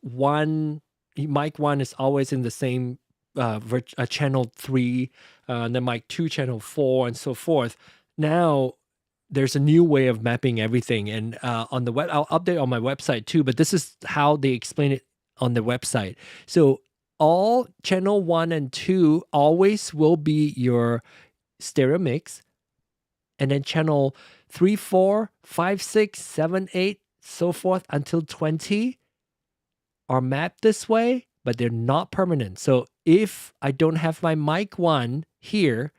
one mic 1 is always in the same channel 3, then mic 2 channel 4, and so forth. Now there's a new way of mapping everything. And on the web, I'll update on my website too, but this is how they explain it on the website. So all channel 1 and 2 always will be your stereo mix. And then channel 3, 4, 5, 6, 7, 8, so forth until 20 are mapped this way, but they're not permanent. So if I don't have my mic 1 here,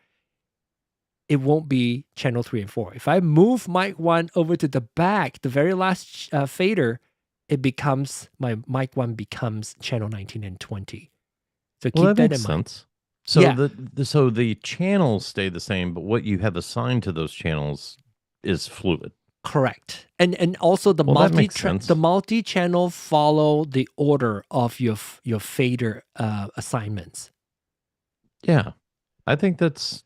it won't be channel 3 and 4. If I move mic 1 over to the back, the very last fader, it becomes, my mic 1 becomes channel 19 and 20. So keep that makes in mind. sense. So Yeah. so the channels stay the same, but what you have assigned to those channels is fluid. Correct. And also the Well, that makes sense. the multi-channel follow the order of your fader assignments. Yeah. I think that's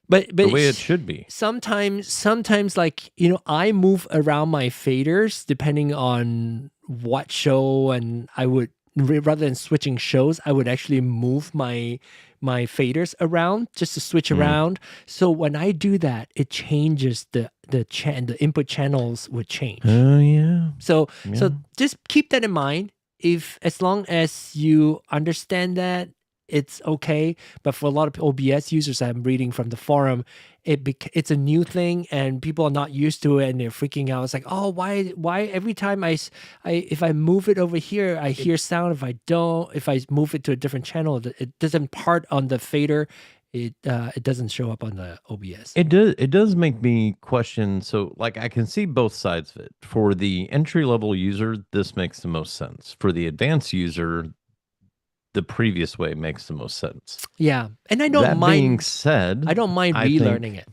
But the way it should be. Sometimes like, I move around my faders depending on what show, and I would, rather than switching shows, I would actually move my faders around just to switch around. So when I do that, it changes the input channels would change. Oh yeah. So just keep that in mind. As long as you understand that, it's okay. But for a lot of OBS users I'm reading from the forum, it's a new thing and people are not used to it and they're freaking out. It's like, oh, why every time if I move it over here, I hear sound. If I move it to a different channel, it doesn't part on the fader. It doesn't show up on the OBS. It does make me question. So like I can see both sides of it. For the entry level user, this makes the most sense. For the advanced user, the previous way makes the most sense. Yeah, and I don't mind. That being said, I don't mind relearning it.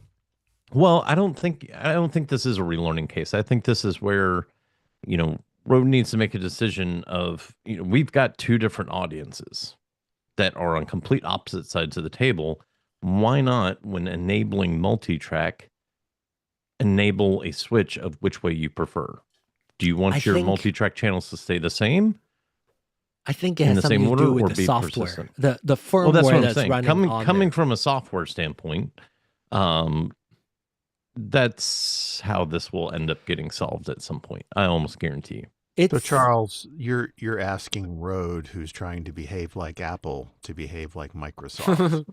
Well, I don't think this is a relearning case. I think this is where, Rode needs to make a decision of, we've got two different audiences that are on complete opposite sides of the table. Why not, when enabling multi-track, enable a switch of which way you prefer? Do you want your multi-track channels to stay the same? I think it has something to do with the software, persistent? the firmware that's what I'm that's saying. running on Coming there. from a software standpoint, that's how this will end up getting solved at some point. I almost guarantee you. So Charles, you're asking Rode, who's trying to behave like Apple, to behave like Microsoft.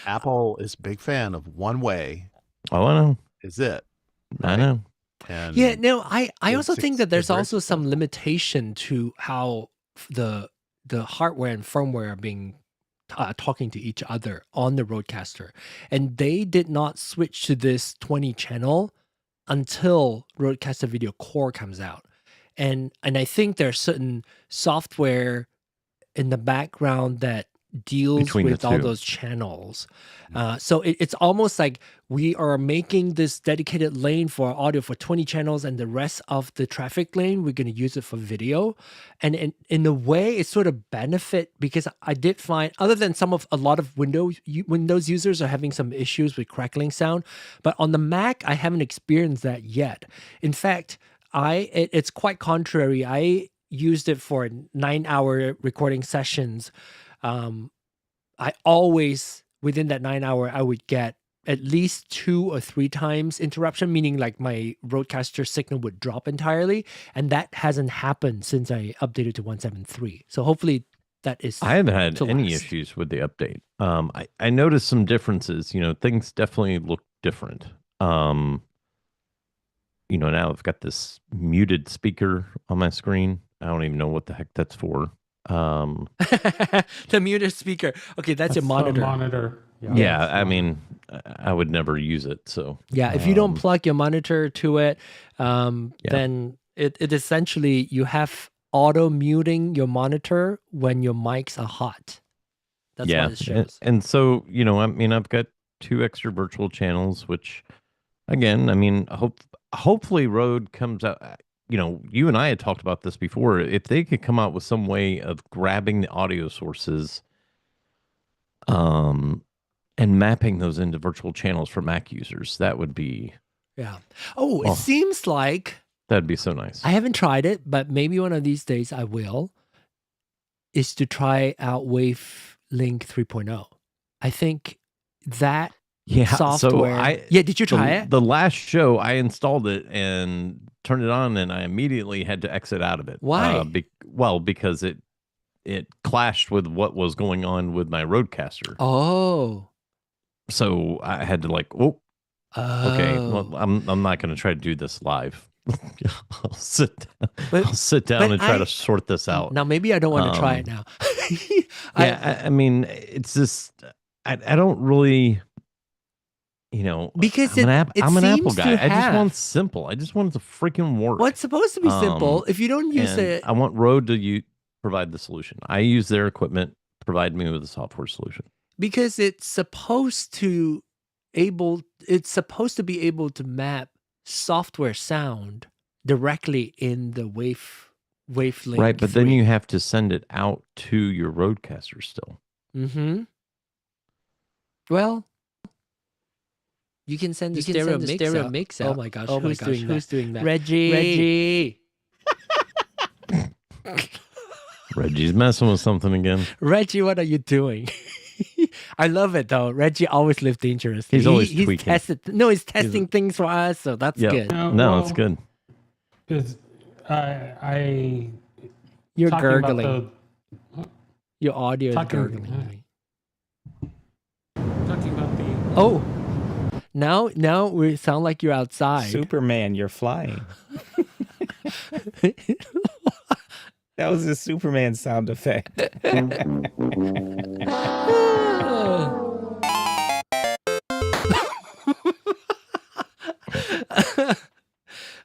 Apple is a big fan of one way. Oh, I know. Is it? Right? I know. And yeah, no, I also think that there's also some limitation to how the hardware and firmware are being talking to each other on the RØDECaster, and they did not switch to this 20 channel until RØDECaster Video Core comes out, and I think there's certain software in the background that deals with all those channels. So it's almost like we are making this dedicated lane for audio for 20 channels, and the rest of the traffic lane, we're going to use it for video. And in a way, it's sort of benefit, because I did find, other than a lot of Windows users are having some issues with crackling sound, but on the Mac, I haven't experienced that yet. In fact, it's quite contrary. I used it for 9-hour recording sessions. I always, within that 9 hour, I would get at least 2 or 3 times interruption, meaning like my RØDECaster signal would drop entirely. And that hasn't happened since I updated to 1.7.3. So hopefully that is. I haven't had any issues with the update. I noticed some differences. Things definitely look different. Now I've got this muted speaker on my screen. I don't even know what the heck that's for. The muted speaker. Okay, that's your monitor. Monitor. Yeah, I mean, I would never use it. So yeah, if you don't plug your monitor to it, then it essentially, you have auto muting your monitor when your mics are hot. That's what it shows. And so I've got 2 extra virtual channels, which again, I mean, hopefully Rode comes out. You and I had talked about this before. If they could come out with some way of grabbing the audio sources, and mapping those into virtual channels for Mac users, that would be. Yeah. Oh, it seems like that'd be so nice. I haven't tried it, but maybe one of these days I will. Is to try out Wavelink 3.0. I think that Yeah, software. Did you try it? The last show, I installed it and turned it on, and I immediately had to exit out of it. Why? Because it clashed with what was going on with my RØDECaster. Oh. So I had to okay, well, I'm not going to try to do this live. I'll sit down and try to sort this out. Now, maybe I don't want to try it now. I mean, it's just, I don't really, because I'm an Apple guy. I just want simple. I just want it to freaking work. Well, it's supposed to be simple. If you don't use it. I want Rode to provide the solution. I use their equipment, provide me with a software solution. Because it's supposed to be able to map software sound directly in the Wavelink. Right, but then you have to send it out to your RØDECaster still. Mm-hmm. Well, you can send the stereo mix out. Oh my gosh, who's doing that? Reggie. Reggie's messing with something again. Reggie, what are you doing? I love it though. Reggie always lives dangerously. He's always tweaking. He's testing things for us, so that's good. No, it's good. Because you're gurgling. Your audio is gurgling. Talking about the. Oh, now we sound like you're outside. Superman, you're flying. That was a Superman sound effect.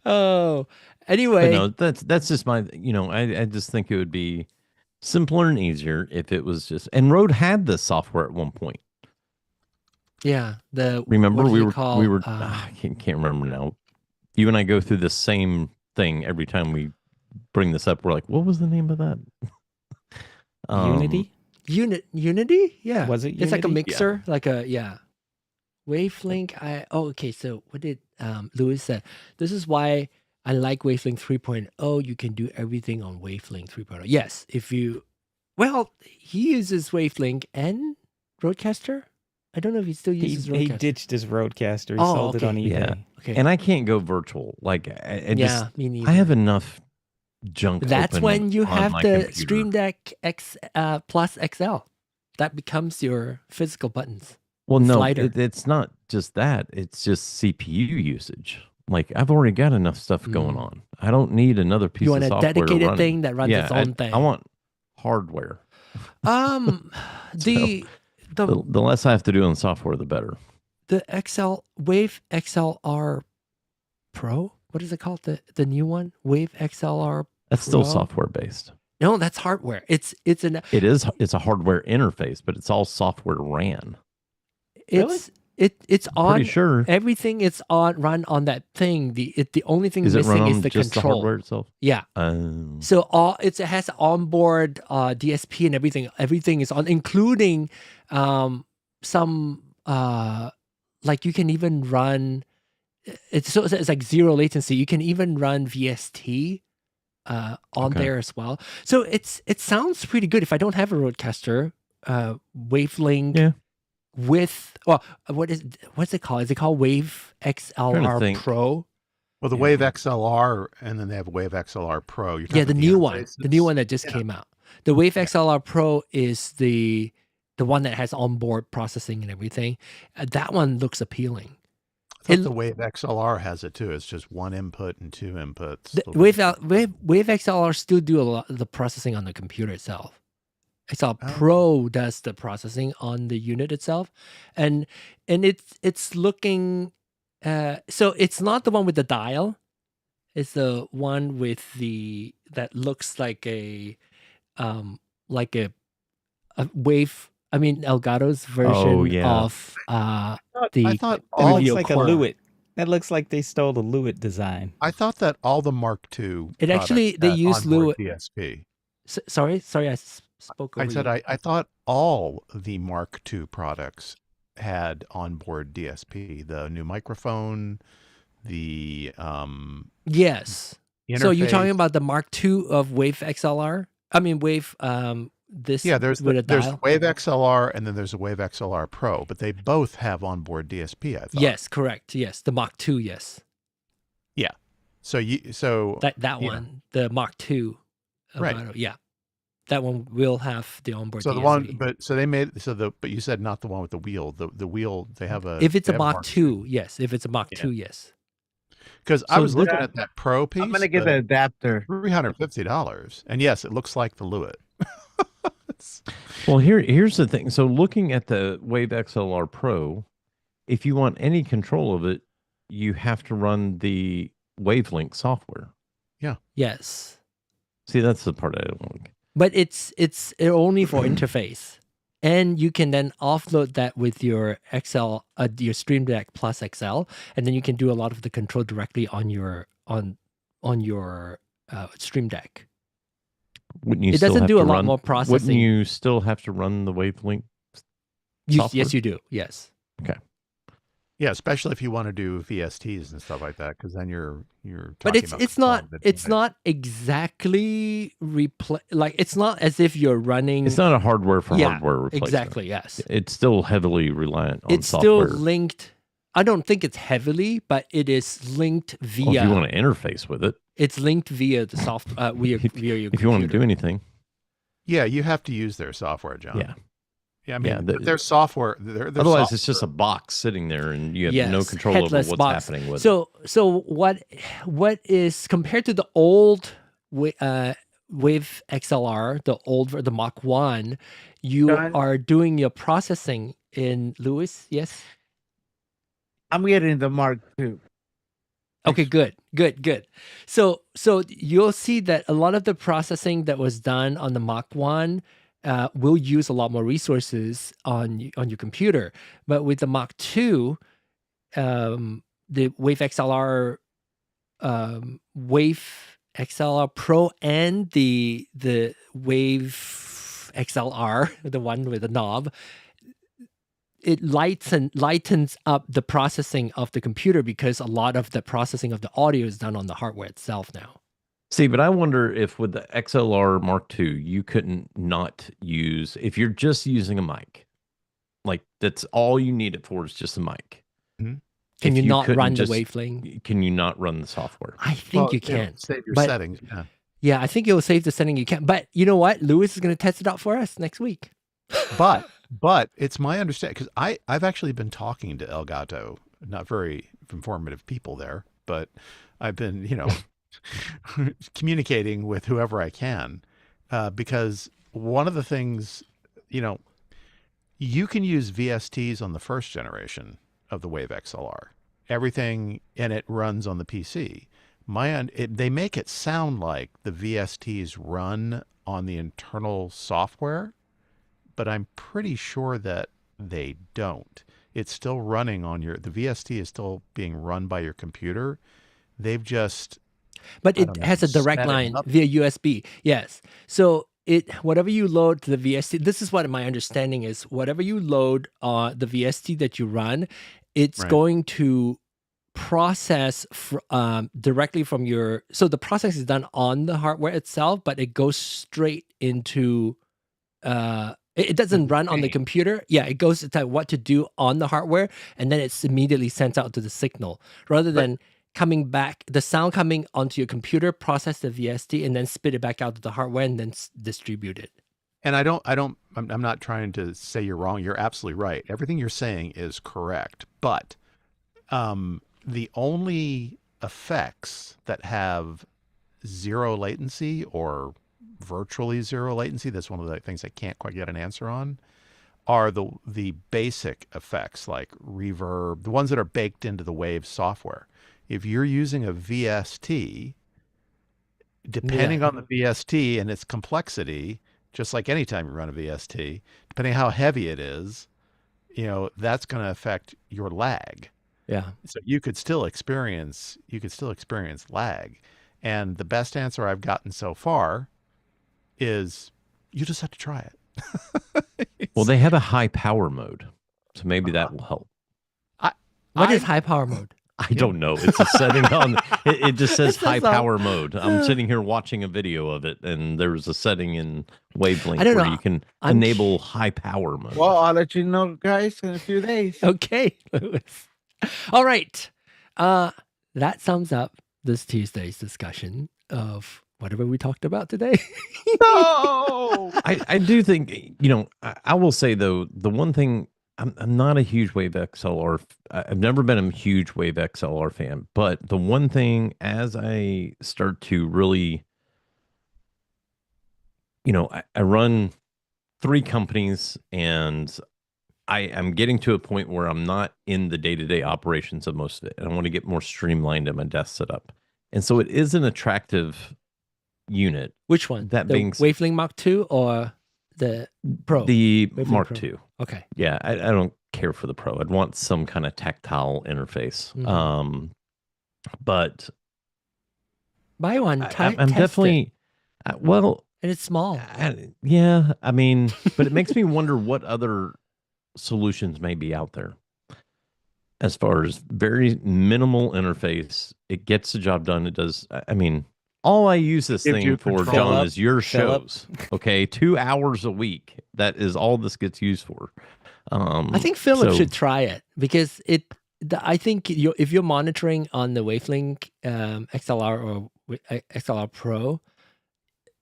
Oh, anyway. But no, that's just my, I just think it would be simpler and easier if it was just, and Rode had this software at one point. Yeah. Remember we were I can't remember now. You and I go through the same thing every time we bring this up. We're like, what was the name of that? Unity? Unity? Yeah. Was it Unity? It's like a mixer, Wavelink. Okay. So what did Louis said? This is why I like Wavelink 3.0. You can do everything on Wavelink 3.0. Yes, he uses Wavelink and RØDECaster. I don't know if he still uses RØDECaster. He ditched his RØDECaster. He sold it on eBay. Yeah. Okay. And I can't go virtual. Me neither. I have enough junk. That's when you have the computer. Stream Deck X Plus XL. That becomes your physical buttons. Well, no, slider. It's not just that. It's just CPU usage. I've already got enough stuff going on. I don't need another piece of software. You want a dedicated thing that runs its own thing. I want hardware. The less I have to do on software, the better. The Wave XLR Pro. What is it called? The new one, Wave XLR. That's still software based. No, that's hardware. It's a hardware interface, but it's all software ran. It's on. Pretty sure everything is run on that thing. The only thing is missing is the just control. The hardware itself. Yeah. So it has onboard DSP and everything. Everything is on, including some you can even run. It's like zero latency. You can even run VST on there as well. So it sounds pretty good. If I don't have a RØDECaster, Wavelink. Yeah. What's it called? Is it called Wave XLR Pro? Well, the Wave XLR, and then they have Wave XLR Pro. The new one, that just came out. The Wave XLR Pro is the one that has onboard processing and everything. That one looks appealing. I thought the Wave XLR has it too. It's just one input and two inputs. The Wave XLR still do a lot of the processing on the computer itself. XL Pro does the processing on the unit itself, and it's looking. So it's not the one with the dial. It's the one with that looks like a wave. I mean, Elgato's version of I thought all looks like a Lewitt. That looks like they stole the Lewitt design. I thought that all the Mark II. It actually they use Lewitt DSP. Sorry, I spoke over I said you. I thought all the Mark II products had onboard DSP. The new microphone, the yes. interface. So you're talking about the Mark II of Wave XLR? I mean Wave this there's with a there's dial? Wave XLR and then there's a Wave XLR Pro, but they both have onboard DSP, I thought. Yes, correct. Yes, the Mach 2, yes. Yeah. So That one, the Mach 2. Right. Elgato, yeah. That one will have the onboard So DSP. the one, but you said not the one with the wheel. The wheel, they have a. If it's they a have Mach 2, yes. If it's a Mach 2, yes. Because I was looking at that Pro piece. I'm gonna get an adapter. $350, and yes, it looks like the Lewitt. Well, here's the thing. So looking at the Wave XLR Pro, if you want any control of it, you have to run the Wavelink software. Yeah. Yes. See, that's the part I don't like. But it's only for interface. And you can then offload that with your your Stream Deck Plus XL, and then you can do a lot of the control directly on your Stream Deck. Wouldn't you? It still doesn't have do to a lot run- more processing. Wouldn't you still have to run the Wavelink? software? Yes, you do. Yes. Okay. Yeah, especially if you want to do VSTs and stuff like that, because then you're. But talking about it's not exactly like it's not as if you're running. It's not a hardware for hardware replacement. Exactly. Yes. It's still heavily reliant on It's software. still linked. I don't think it's heavily, but it is linked via. Well, if you want to interface with it, it's linked via the software. Via your if you want to do anything. Yeah, you have to use their software, John. Yeah. Yeah, I mean, their software. Their Otherwise, software, it's just a box sitting there, and you have no control over headless what's box. happening with it. So what is compared to the old Wave XLR, the Mach 1, you are doing your processing in Lewis, yes? I'm getting the Mark II. Okay, good. So you'll see that a lot of the processing that was done on the Mach 1 will use a lot more resources on your computer. But with the Mach 2, the Wave XLR Pro and the Wave XLR, the one with the knob, it lightens up the processing of the computer because a lot of the processing of the audio is done on the hardware itself now. See, but I wonder if with the XLR Mark II, you couldn't not use, if you're just using a mic, like that's all you need it for is just a mic. Mm-hmm. Can you not run the Wavelink? Can you not run the software? I think you can. Save your settings. Yeah. Yeah, I think it will save the setting you can. But you know what? Lewis is going to test it out for us next week. But it's my understanding, because I've actually been talking to Elgato, not very informative people there, but I've been, communicating with whoever I can, because one of the things, you can use VSTs on the first generation of the Wave XLR. Everything in it runs on the PC. They make it sound like the VSTs run on the internal software, but I'm pretty sure that they don't. It's still running on the VST is still being run by your computer. They've just... But it has a direct line via USB. Yes. So whatever you load to the VST, this is what my understanding is. Whatever you load the VST that you run, it's going to process directly from your... So the process is done on the hardware itself, but it goes straight into... it doesn't run on the computer. Yeah, it goes to what to do on the hardware, and then it's immediately sent out to the signal rather than coming back, the sound coming onto your computer, process the VST, and then spit it back out to the hardware and then distribute it. And I'm not trying to say you're wrong. You're absolutely right. Everything you're saying is correct. But the only effects that have zero latency or virtually zero latency, that's one of the things I can't quite get an answer on, are the basic effects like reverb, the ones that are baked into the Wave software. If you're using a VST, depending on the VST and its complexity, just like anytime you run a VST, depending how heavy it is, that's going to affect your lag. Yeah. So you could still experience lag. And the best answer I've gotten so far is you just have to try it. Well, they have a high power mode, so maybe that will help. What is high power mode? I don't know. It's a setting on. It just says high says, power mode. I'm sitting here watching a video of it, and there's a setting in Wavelink I don't where know. you can I'm enable high power mode. Well, I'll let you know, guys, in a few days. Okay, Lewis. All right. That sums up this Tuesday's discussion of whatever we talked about today. No. I do think, I will say though, the one thing, I'm not a huge Wave XLR. I've never been a huge Wave XLR fan, but the one thing as I start to really, I run 3 companies, and I am getting to a point where I'm not in the day-to-day operations of most of it, and I want to get more streamlined in my desk setup. And so it is an attractive unit. Which one? That the being Wavelink Mark II or the Pro? The Wavelink Mark Pro. II. Okay. Yeah, I don't care for the Pro. I'd want some kind of tactile interface. Mhm. But Buy one. I'm test definitely it. Well, And it's small. yeah. I mean, but it makes me wonder what other solutions may be out there. As far as very minimal interface, it gets the job done. It does. I mean, all I use this Gives thing you for, control. John, is your Philip. shows. Okay, 2 hours a week. That is all this gets used for. I think Philip so- should try it because I think if you're monitoring on the Wavelink XLR or XLR Pro,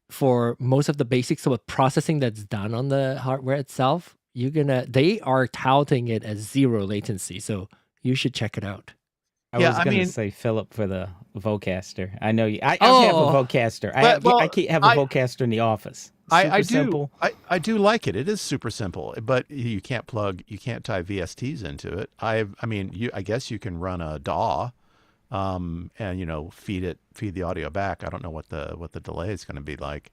for most of the basics of processing that's done on the hardware itself, they are touting it as 0 latency. So you should check it out. I Yeah, was I going to mean- say Philip for the Vocaster. I know you. I have Oh. a Vocaster. Well, I can't have a Vocaster in the office. I Super do. simple. I do like it. It is super simple, but you can't tie VSTs into it. I guess you can run a DAW, and feed the audio back. I don't know what the delay is going to be like.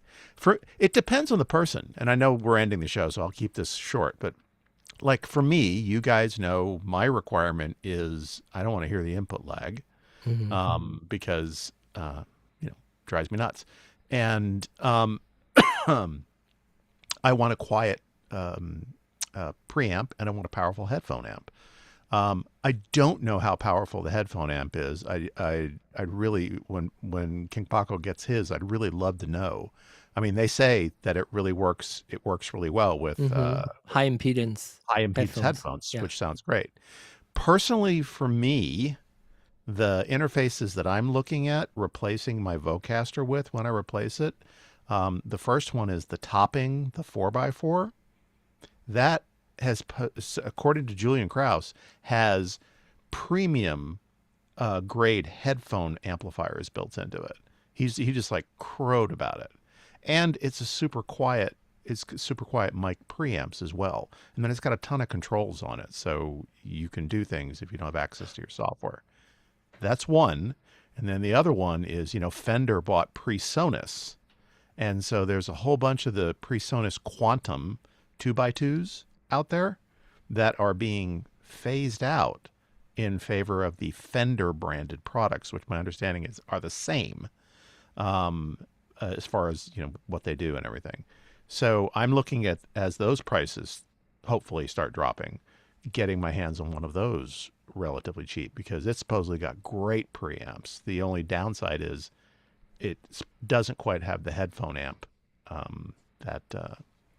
It depends on the person. And I know we're ending the show, so I'll keep this short. But like for me, you guys know my requirement is I don't want to hear the input lag, because drives me nuts, and I want a quiet preamp, and I want a powerful headphone amp. I don't know how powerful the headphone amp is. I'd really, when King Paco gets his, I'd really love to know. I mean, they say that it really works. It works really well with high impedance headphones, yeah. which sounds great. Personally, for me, the interfaces that I'm looking at replacing my Vocaster with when I replace it, the first one is the topping, the 4x4. That has, according to Julian Krause, has premium grade headphone amplifiers built into it. He just like crowed about it, and it's super quiet mic preamps as well. And then it's got a ton of controls on it, so you can do things if you don't have access to your software. That's one. And then the other one is, Fender bought PreSonus, and so there's a whole bunch of the PreSonus Quantum 2x2s out there that are being phased out in favor of the Fender branded products, which my understanding are the same as far as what they do and everything. So I'm looking at, as those prices hopefully start dropping, getting my hands on one of those relatively cheap, because it's supposedly got great preamps. The only downside is it doesn't quite have the headphone amp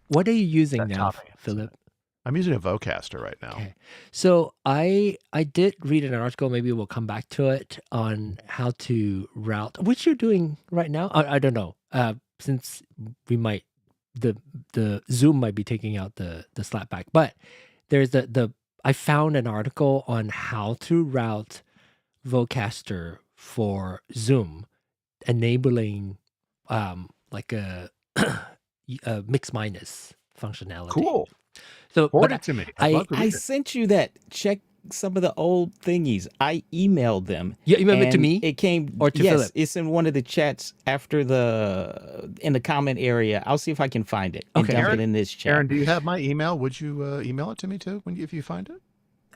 What are you using that now, topping. Philip? I'm using a Vocaster right now. Okay. So I did read an article, maybe we'll come back to it, on how to route, which you're doing right now. I don't know. Since we might, the Zoom might be taking out the slapback, but there's I found an article on how to route Vocaster for Zoom, enabling like a mix minus functionality. Cool. So, Forward but it to me. I'd love to I read it. sent you that. Check some of the old thingies. I emailed them. you emailed it to and me? It came or to yes, Philip? it's in one of the chats after in the comment area. I'll see if I can find it and Okay. dump Aaron- it in this chat. Aaron, do you have my email? Would you email it to me too if you find it?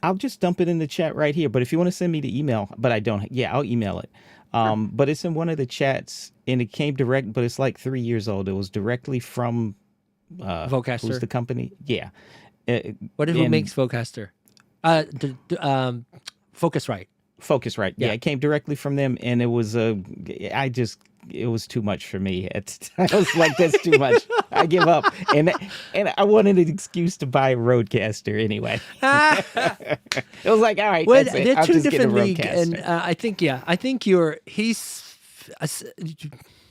I'll just dump it in the chat right here. But if you want to send me the email, but I don't. Yeah, I'll email it. But it's in one of the chats, and it came direct. But it's like 3 years old. It was directly from Vocaster. Who's the company? Yeah. Who makes Vocaster? Focusrite. Focusrite. Yeah, it came directly from them, and it was it was too much for me. I was like, that's too much. I give up. And I wanted an excuse to buy a RØDECaster anyway. It was like, all right, Well, that's it. they're I'll two just get a different leagues, RØDECaster. and I think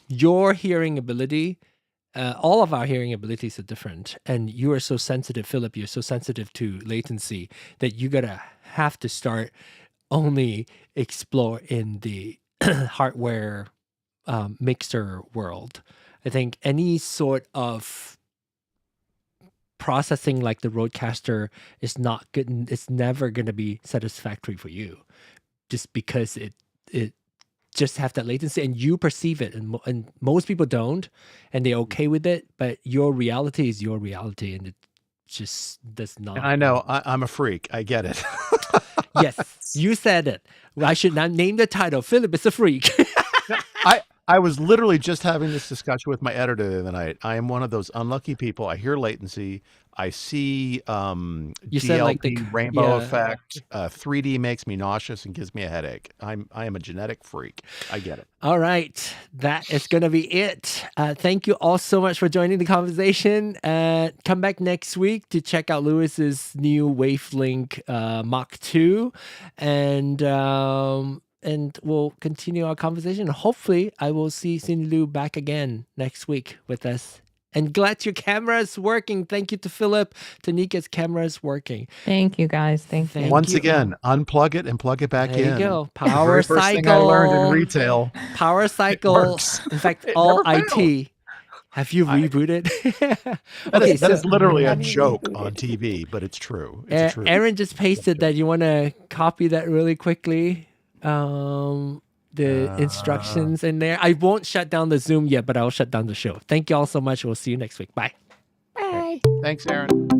your hearing ability. All of our hearing abilities are different, and you are so sensitive, Philip. You're so sensitive to latency that you have to start only explore in the hardware mixer world. I think any sort of processing like the RØDECaster is not good. It's never going to be satisfactory for you, just because it just have that latency and you perceive it, and most people don't, and they're okay with it. But your reality is your reality, and it just does not. And I know I'm a freak. I get it. Yes, you said it. I should not name the title. Philip is a freak. I was literally just having this discussion with my editor the other night. I am one of those unlucky people. I hear latency. I see GLP, like the rainbow effect. 3D makes me nauseous and gives me a headache. I am a genetic freak. I get it. All right. That is going to be it. Thank you all so much for joining the conversation. Come back next week to check out Lewis's new Wavelink Mach 2. And we'll continue our conversation. Hopefully, I will see Cindy Lou back again next week with us. And glad your camera is working. Thank you to Philip. Tanika's camera is working. Thank you, guys. Thank you. Once again, unplug it and plug it back in. There you go. Power First cycle. thing I learned in retail. Power cycle. In fact, all IT. Have you rebooted? That is literally a joke on TV, but it's true. It's true. Aaron just pasted that. You want to copy that really quickly? The instructions in there. I won't shut down the Zoom yet, but I'll shut down the show. Thank you all so much. We'll see you next week. Bye. Thanks, Aaron.